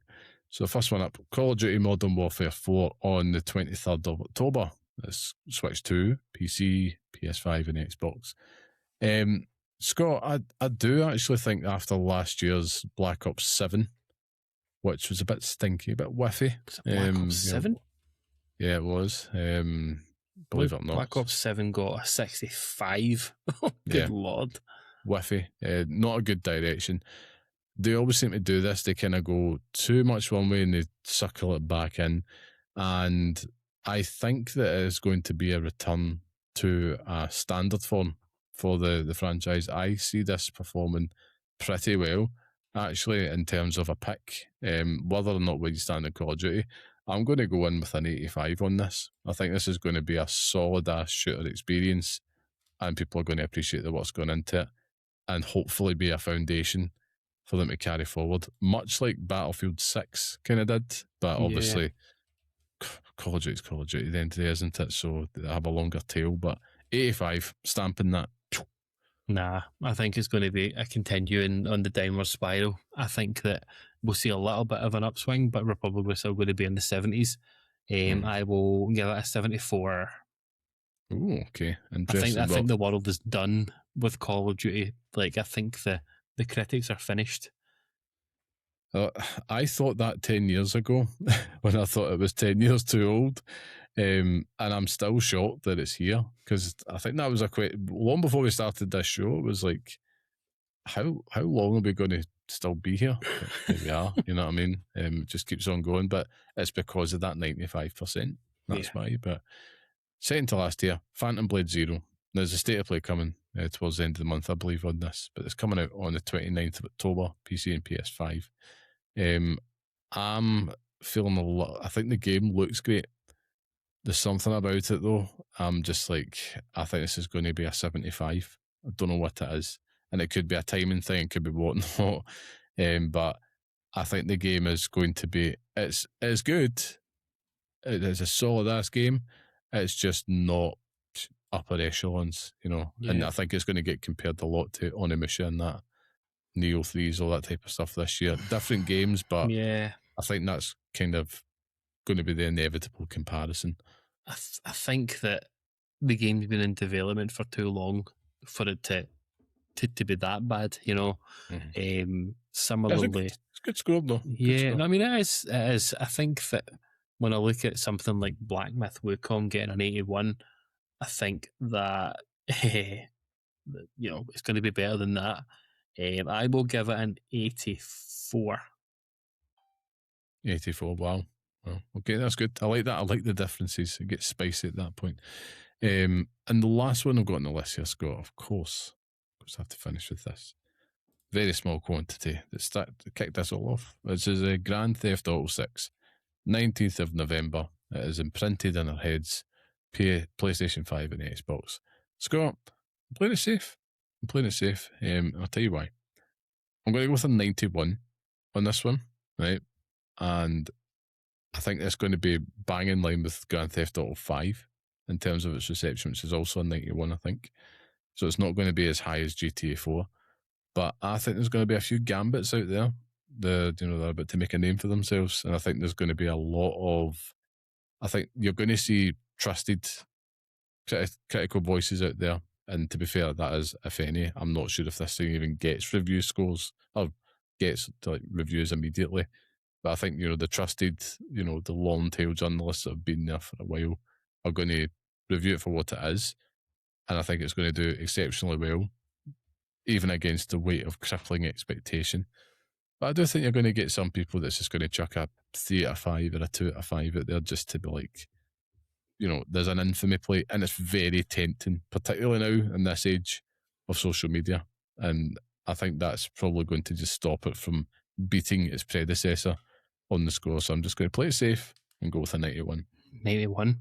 So the first one up, Call of Duty Modern Warfare 4 on the 23rd of October. It's Switch 2, PC, PS5 and Xbox. Scott, I do actually think after last year's Black Ops 7, which was a bit stinky, a bit whiffy. Black Ops 7? Yeah, it was. Believe it or not. Black Ops 7 got a 65. Good Lord. Whiffy. Not a good direction. They always seem to do this. They kind of go too much one way and they suckle it back in. And I think that it is going to be a return to a standard form for the franchise. I see this performing pretty well, actually, in terms of a pick. Whether or not where you stand in Call of Duty, I'm going to go in with an 85 on this. I think this is going to be a solid-ass shooter experience, and people are going to appreciate the work's going into it, and hopefully be a foundation for them to carry forward, much like Battlefield 6 kind of did. But obviously, Call of Duty's Call of Duty at the end of the day, isn't it? So they have a longer tail, but 85, stamping that. Nah, I think it's going to be a continuing on the downward spiral. I think that we'll see a little bit of an upswing, but we're probably still going to be in the 70s. I will give it a 74. Ooh, okay. Interesting. I think the world is done with Call of Duty. Like, I think the critics are finished. I thought that 10 years ago when I thought it was 10 years too old. And I'm still shocked that it's here, because I think that was long before we started this show. It was like, how long are we going to still be here? Here we are, you know what I mean? It just keeps on going, but it's because of that 95%. That's why. But second to last year, Phantom Blade Zero. There's a state of play coming towards the end of the month, I believe, on this, but it's coming out on the 29th of October, PC and PS5. I'm feeling a lot. I think the game looks great. There's something about it though. I'm just like, I think this is going to be a 75. I don't know what it is, and it could be a timing thing. It could be whatnot. But I think the game is going to be. It's good. It is a solid ass game. It's just not upper echelons, you know. Yeah. And I think it's going to get compared a lot to Onimusha and that Neo 3s, all that type of stuff this year. Different games, but I think that's kind of going to be the inevitable comparison. I think that the game's been in development for too long for it to be that bad, you know. Similarly, it's a good score though. Yeah, no, I mean it is. I think that when I look at something like Black Myth Wukong getting an 81, I think that you know, it's going to be better than that. I will give it an 84. 84, wow. Well, okay, that's good. I like that. I like the differences. It gets spicy at that point. And the last one I've got on the list here, Scott, of course I have to finish with this. Very small quantity that kicked this all off. This is a Grand Theft Auto 6, 19th of November. It is imprinted in our heads. PlayStation 5 and Xbox. Scott, I'm playing it safe. I'll tell you why. I'm going to go with a 91 on this one, right? And I think it's going to be bang in line with Grand Theft Auto 5 in terms of its reception, which is also a 91, I think. So it's not going to be as high as GTA 4. But I think there's going to be a few gambits out there. They're about to make a name for themselves. And I think there's going to be a lot of... I think you're going to see trusted critical voices out there. And to be fair, that is, if any, I'm not sure if this thing even gets review scores or gets to reviews immediately. But I think, the trusted, the long-tail journalists that have been there for a while are going to review it for what it is. And I think it's going to do exceptionally well, even against the weight of crippling expectation. But I do think you're going to get some people that's just going to chuck a 3 out of 5 or a 2 out of 5 out there just to be like, there's an infamy play, and it's very tempting, particularly now in this age of social media. And I think that's probably going to just stop it from beating its predecessor on the score. So I'm just going to play it safe and go with a 91. 91.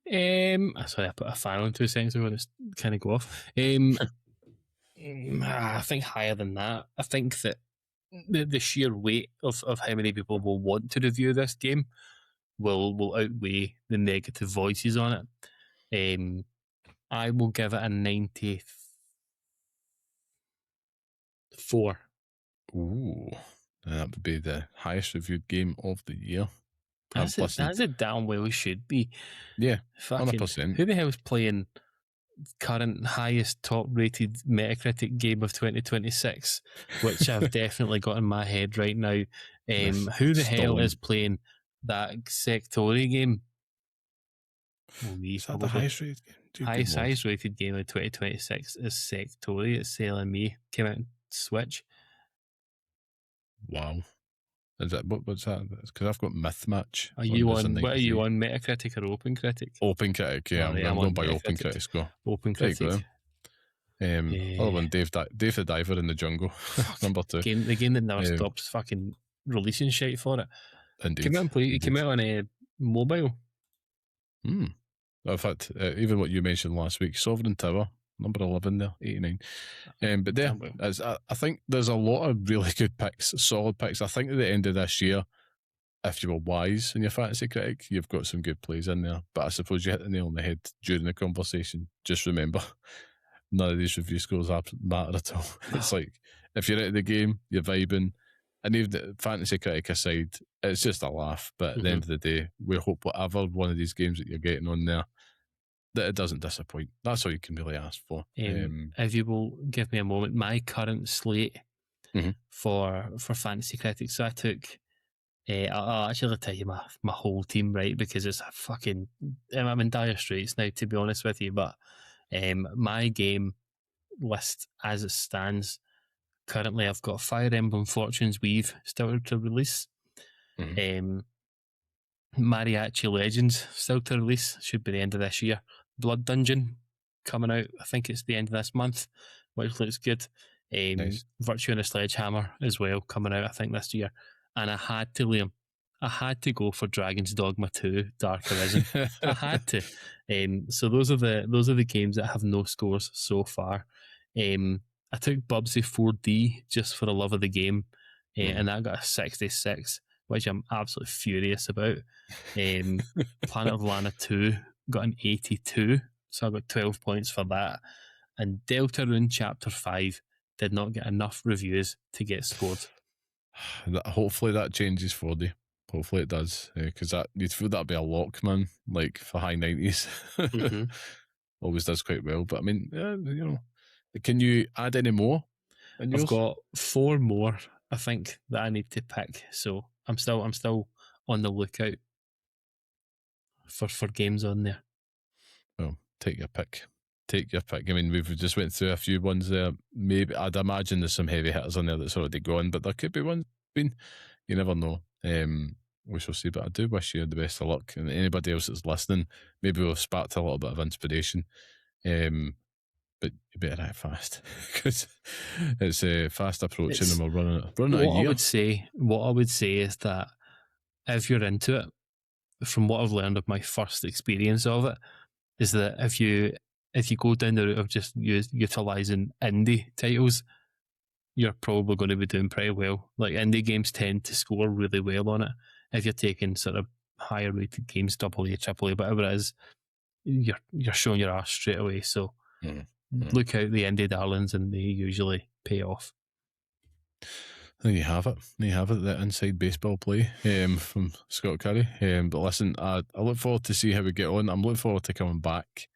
Sorry, I put a file in 2 seconds ago and it's kind of go off. I think higher than that. I think that the sheer weight of how many people will want to review this game will outweigh the negative voices on it. I will give it a 94. Ooh, that would be the highest reviewed game of the year. As it damn well should be. Yeah, fucking 100%. Who the hell is playing current highest top rated Metacritic game of 2026, which I've definitely got in my head right now? Who the hell is playing that Sectori game? Is that the highest rated game? Highest rated game of 2026 is Sectori. It's selling me. Came out on Switch. Wow. Is that what's that? Because I've got Mythmatch. What are you on, Metacritic or OpenCritic? OpenCritic, yeah. I'm going by OpenCritic score. OpenCritic. Other one, Dave the Diver in the Jungle, number 2. The game that never stops fucking releasing shit for it. Indeed. It came out on a mobile. In fact, even what you mentioned last week, Sovereign Tower, number 11 there, 89. But there, I think there's a lot of really good picks, solid picks. I think at the end of this year, if you were wise in your Fantasy Critic, you've got some good plays in there. But I suppose you hit the nail on the head during the conversation. Just remember, none of these review scores matter at all. It's like, if you're into the game, you're vibing. And even the Fantasy Critic aside, it's just a laugh. But at the end of the day, we hope whatever one of these games that you're getting on there, that it doesn't disappoint. That's all you can really ask for. If you will give me a moment, my current slate for Fantasy Critic. So I took, I'll actually tell you my whole team, right? Because it's a fucking, I'm in dire straits now, to be honest with you. But my game list as it stands, currently I've got Fire Emblem Fortune's Weave still to release. Mariachi Legends still to release, should be the end of this year. Blood Dungeon coming out, I think it's the end of this month, which looks good. Nice. Virtue and a Sledgehammer as well coming out, I think, this year. And I had to go for Dragon's Dogma 2 Dark Arisen. I had to. So those are the games that have no scores so far. I took Bubsy 4D just for the love of the game, and that got a 66, which I'm absolutely furious about. Planet of Lana 2 got an 82, so I got 12 points for that. And Deltarune Chapter 5 did not get enough reviews to get scored. Hopefully that changes for you. Hopefully it does, because you'd feel that'd be a lock, man, like for high 90s. Always does quite well. But I mean, can you add any more? I've got 4 more, I think, that I need to pick. So I'm still on the lookout for games on there. Well, take your pick. I mean, we've just went through a few ones there. Maybe I'd imagine there's some heavy hitters on there that's already gone, but there could be ones. You never know. We shall see. But I do wish you the best of luck, and anybody else that's listening, maybe we've sparked a little bit of inspiration. But you better act fast, because it's fast approaching, and we're running out of a year. What I would say is that if you're into it, from what I've learned of my first experience of it, is that if you go down the route of just utilising indie titles, you're probably going to be doing pretty well. Like, indie games tend to score really well on it. If you're taking sort of higher rated games, AA, AAA, whatever it is, you're showing your ass straight away. So look out the indie darlings, and they usually pay off. There you have it. The inside baseball play from Scott Curry. But listen, I look forward to see how we get on. I'm looking forward to coming back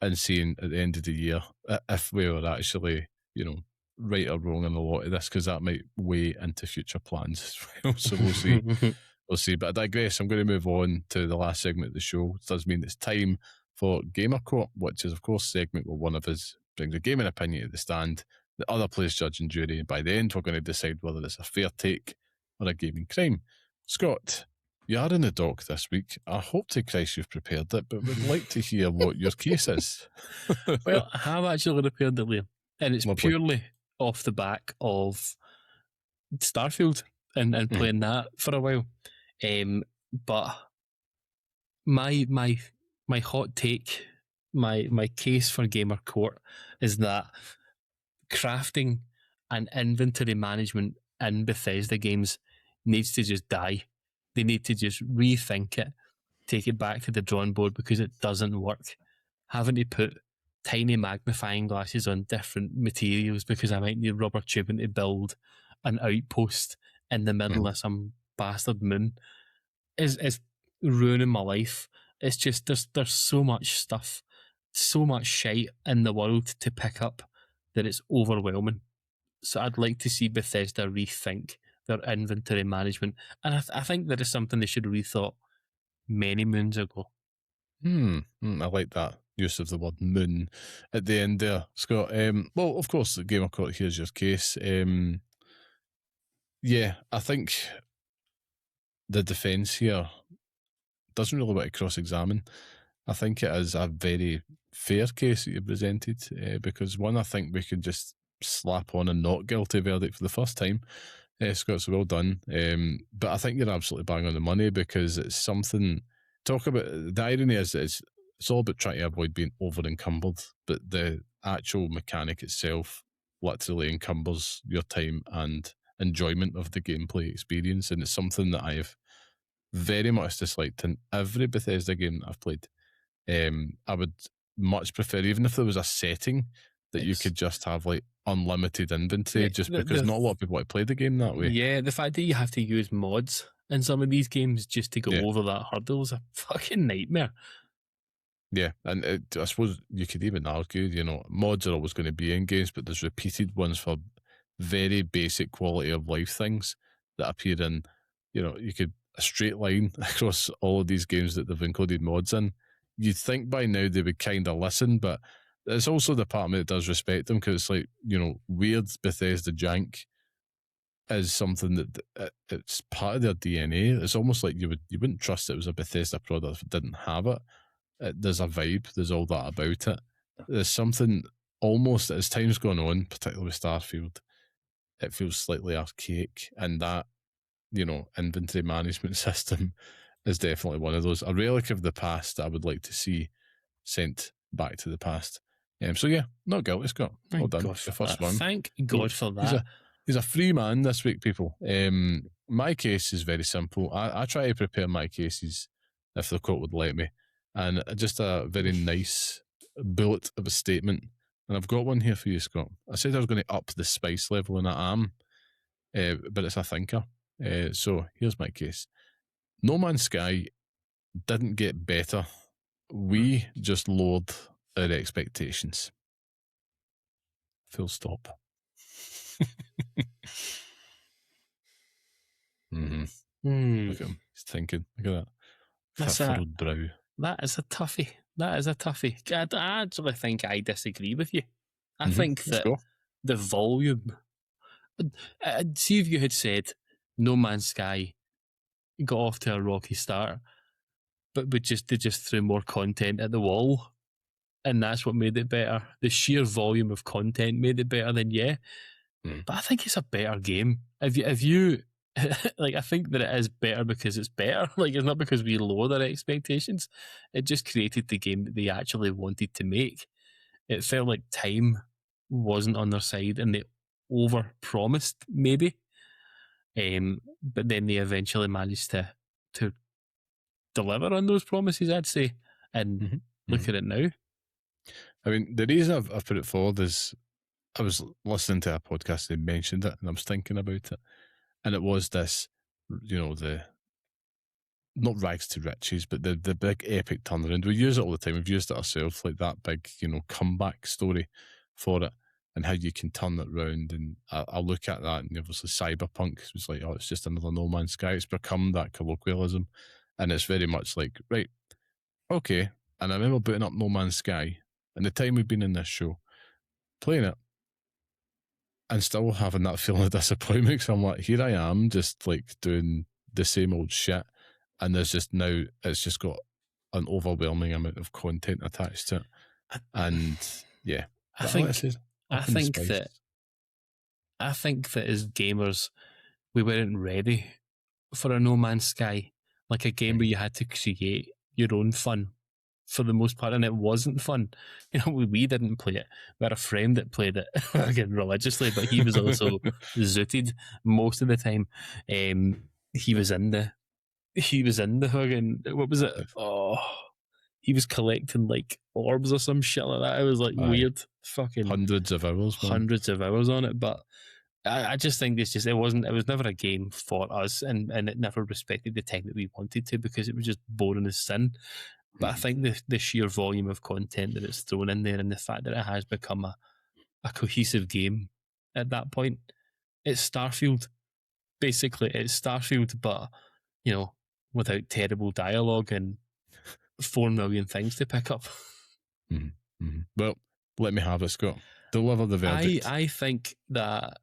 and seeing at the end of the year if we were actually, right or wrong in a lot of this, because that might weigh into future plans as well. So we'll see. We'll see. But I digress. I'm going to move on to the last segment of the show. It does mean it's time for Gamer Court, which is, of course, a segment where one of us brings a gaming opinion to the stand. The other plays judge and jury, and by the end, we're going to decide whether it's a fair take or a gaming crime. Scott, you are in the dock this week. I hope to Christ you've prepared it, but would like to hear what your case is. Well, I have actually prepared it, Liam, and it's purely off the back of Starfield and playing that for a while. But my hot take, my case for Gamer Court is that crafting and inventory management in Bethesda games needs to just die. They need to just rethink it, take it back to the drawing board, because it doesn't work. Having to put tiny magnifying glasses on different materials because I might need rubber tubing to build an outpost in the middle of some bastard moon is ruining my life. It's just there's so much stuff, so much shite in the world to pick up that it's overwhelming. So I'd like to see Bethesda rethink their inventory management, and I think that is something they should have rethought many moons ago. I like that use of the word moon at the end there, Scott. Well, of course, the Gamer Court, here's your case. Yeah, I think the defence here doesn't really want to cross-examine. I think it is a very fair case that you presented, because one, I think we could just slap on a not guilty verdict for the first time. Scott, so well done. But I think you're absolutely bang on the money, because it's something. Talk about the irony is it's all about trying to avoid being over encumbered, but the actual mechanic itself literally encumbers your time and enjoyment of the gameplay experience, and it's something that I've very much disliked in every Bethesda game that I've played. I would much prefer, even if there was a setting that you could just have like unlimited inventory, just because not a lot of people want to play the game that way. Yeah, the fact that you have to use mods in some of these games just to go over that hurdle is a fucking nightmare. Yeah, and I suppose you could even argue, mods are always going to be in games, but there's repeated ones for very basic quality of life things that appear in, you could a straight line across all of these games that they've included mods in. You'd think by now they would kind of listen, but it's also the part of me that does respect them, because it's like, weird Bethesda jank is something that it's part of their DNA. It's almost like you wouldn't trust it was a Bethesda product if it didn't have it. There's a vibe, there's all that about it. There's something almost, as time's gone on, particularly with Starfield, it feels slightly archaic, and that, inventory management system is definitely one of those. A relic of the past that I would like to see sent back to the past. So yeah, not guilty, Scott. Well done. It's the first one. Thank God for that. He's a free man this week, people. My case is very simple. I try to prepare my cases if the court would let me, and just a very nice bullet of a statement. And I've got one here for you, Scott. I said I was going to up the spice level, and I am, but it's a thinker. So here's my case. No Man's Sky didn't get better. We just lowered our expectations. Full stop. Look at him. He's thinking. Look at that. That's that furrowed brow. That is a toughie. I actually think I disagree with you. I think that the volume. See if you had said No Man's Sky got off to a rocky start, but they just threw more content at the wall, and that's what made it better. The sheer volume of content made it better. Then but I think it's a better game. If you like, I think that it is better because it's better. Like, it's not because we lowered our expectations. It just created the game that they actually wanted to make. It felt like time wasn't on their side, and they over-promised, maybe. But then they eventually managed to deliver on those promises, I'd say. And look at it now. I mean, the reason I've put it forward is I was listening to a podcast, they mentioned it, and I was thinking about it. And it was this, the not rags to riches, but the big epic turnaround. We use it all the time. We've used it ourselves, like that big, comeback story for it, and how you can turn it around. And I look at that, and obviously Cyberpunk was like, oh, it's just another No Man's Sky. It's become that colloquialism, and it's very much like, right, okay. And I remember booting up No Man's Sky, and the time we've been in this show, playing it, and still having that feeling of disappointment. So I'm like, here I am, just like doing the same old shit, and there's just now it's just got an overwhelming amount of content attached to it. And yeah, I think that as gamers, we weren't ready for a No Man's Sky, like a game where you had to create your own fun for the most part, and it wasn't fun. You know, we didn't play it. We had a friend that played it again religiously, but he was also zooted most of the time. He was in the fucking, what was it? Oh, he was collecting like orbs or some shit like that. It was like weird, fucking hundreds of hours on it. But I just think it was never a game for us, and it never respected the time that we wanted to, because it was just boring as sin. But I think the sheer volume of content that it's thrown in there, and the fact that it has become a cohesive game at that point, it's Starfield. Basically, it's Starfield, but, you know, without terrible dialogue and 4 million things to pick up. Well, let me have it, Scott. Deliver the verdict. I think that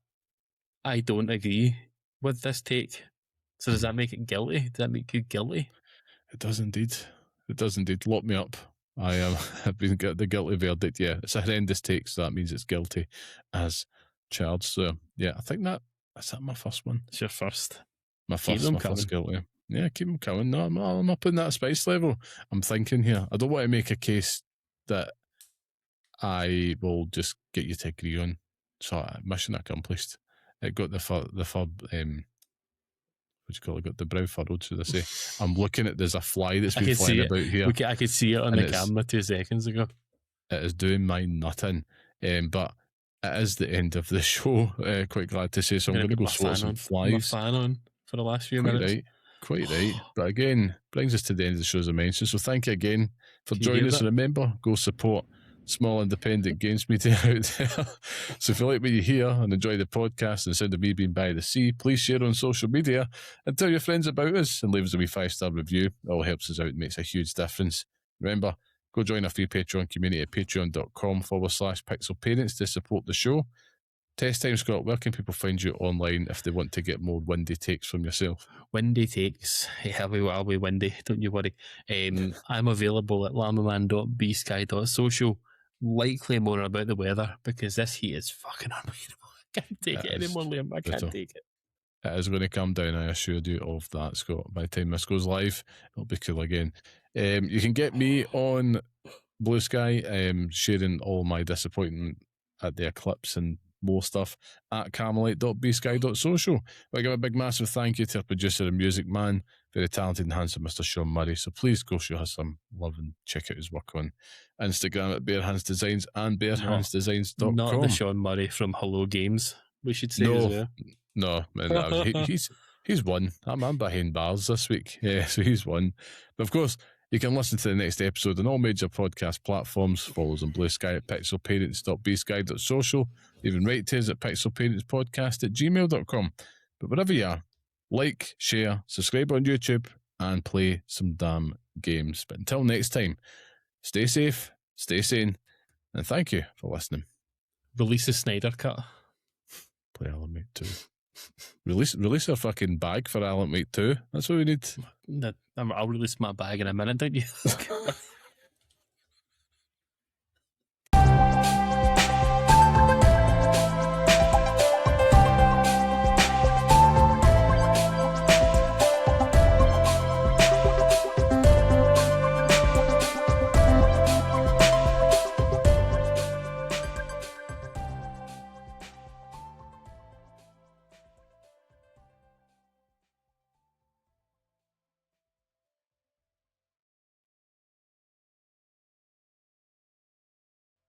I don't agree with this take. So does that make it guilty? Does that make you guilty? It does indeed. It does indeed. Lock me up. I've been the guilty verdict. Yeah, it's a horrendous take, so that means it's guilty as charged. So yeah, I think that's my first one. It's your first. My first guilty. Yeah, keep them coming. No, I'm up in that spice level. I'm thinking here. I don't want to make a case that I will just get you to agree on. So mission accomplished. It got the what do you call it? Got the brow furrowed, should I say? I'm looking at, there's a fly that's been flying about here. I could see it on the camera 2 seconds ago. It is doing my nutting. But it is the end of the show. Quite glad to say. So I'm going to go swat some flies. My fan on for the last few minutes. Quite right. But again, brings us to the end of the show, as I mentioned. So thank you again for joining us. And remember, go support small independent games media out there. So if you like what you hear and enjoy the podcast and the sound of me being by the sea, please share on social media and tell your friends about us and leave us a wee 5-star review. It all helps us out and makes a huge difference. Remember, go join our free Patreon community at patreon.com/Pixel Parents to support the show. Test time, Scott, where can people find you online if they want to get more windy takes from yourself? Windy takes. Yeah, I'll be windy, don't you worry. I'm available at llamaman.bsky.social. Likely more about the weather, because this heat is fucking unbearable. I can't take it anymore, Liam. I can't take it. It is going to come down, I assure you of that, Scott. By the time this goes live, it'll be cool again. You can get me on Blue Sky, sharing all my disappointment at the eclipse and more stuff at carmelite.bsky.social. I give a big massive thank you to our producer and music man, very talented and handsome Mr. Sean Murray. So please go show us some love and check out his work on Instagram at Bare Hands Designs and barehandsdesigns.com. Not the Sean Murray from Hello Games, we should say as well. No, man, he's won. I'm behind bars this week. Yeah, so he's won. But of course, you can listen to the next episode on all major podcast platforms. Follow us on Blue Sky at pixelparents.bsky.social. Even write to us at pixelparentspodcast@gmail.com. But wherever you are, like, share, subscribe on YouTube, and play some damn games. But until next time, stay safe, stay sane, and thank you for listening. Release a Snyder Cut. Play Alan Wake 2. Release a fucking bag for Alan Wake 2. That's what we need. I'll release my bag in a minute, don't you?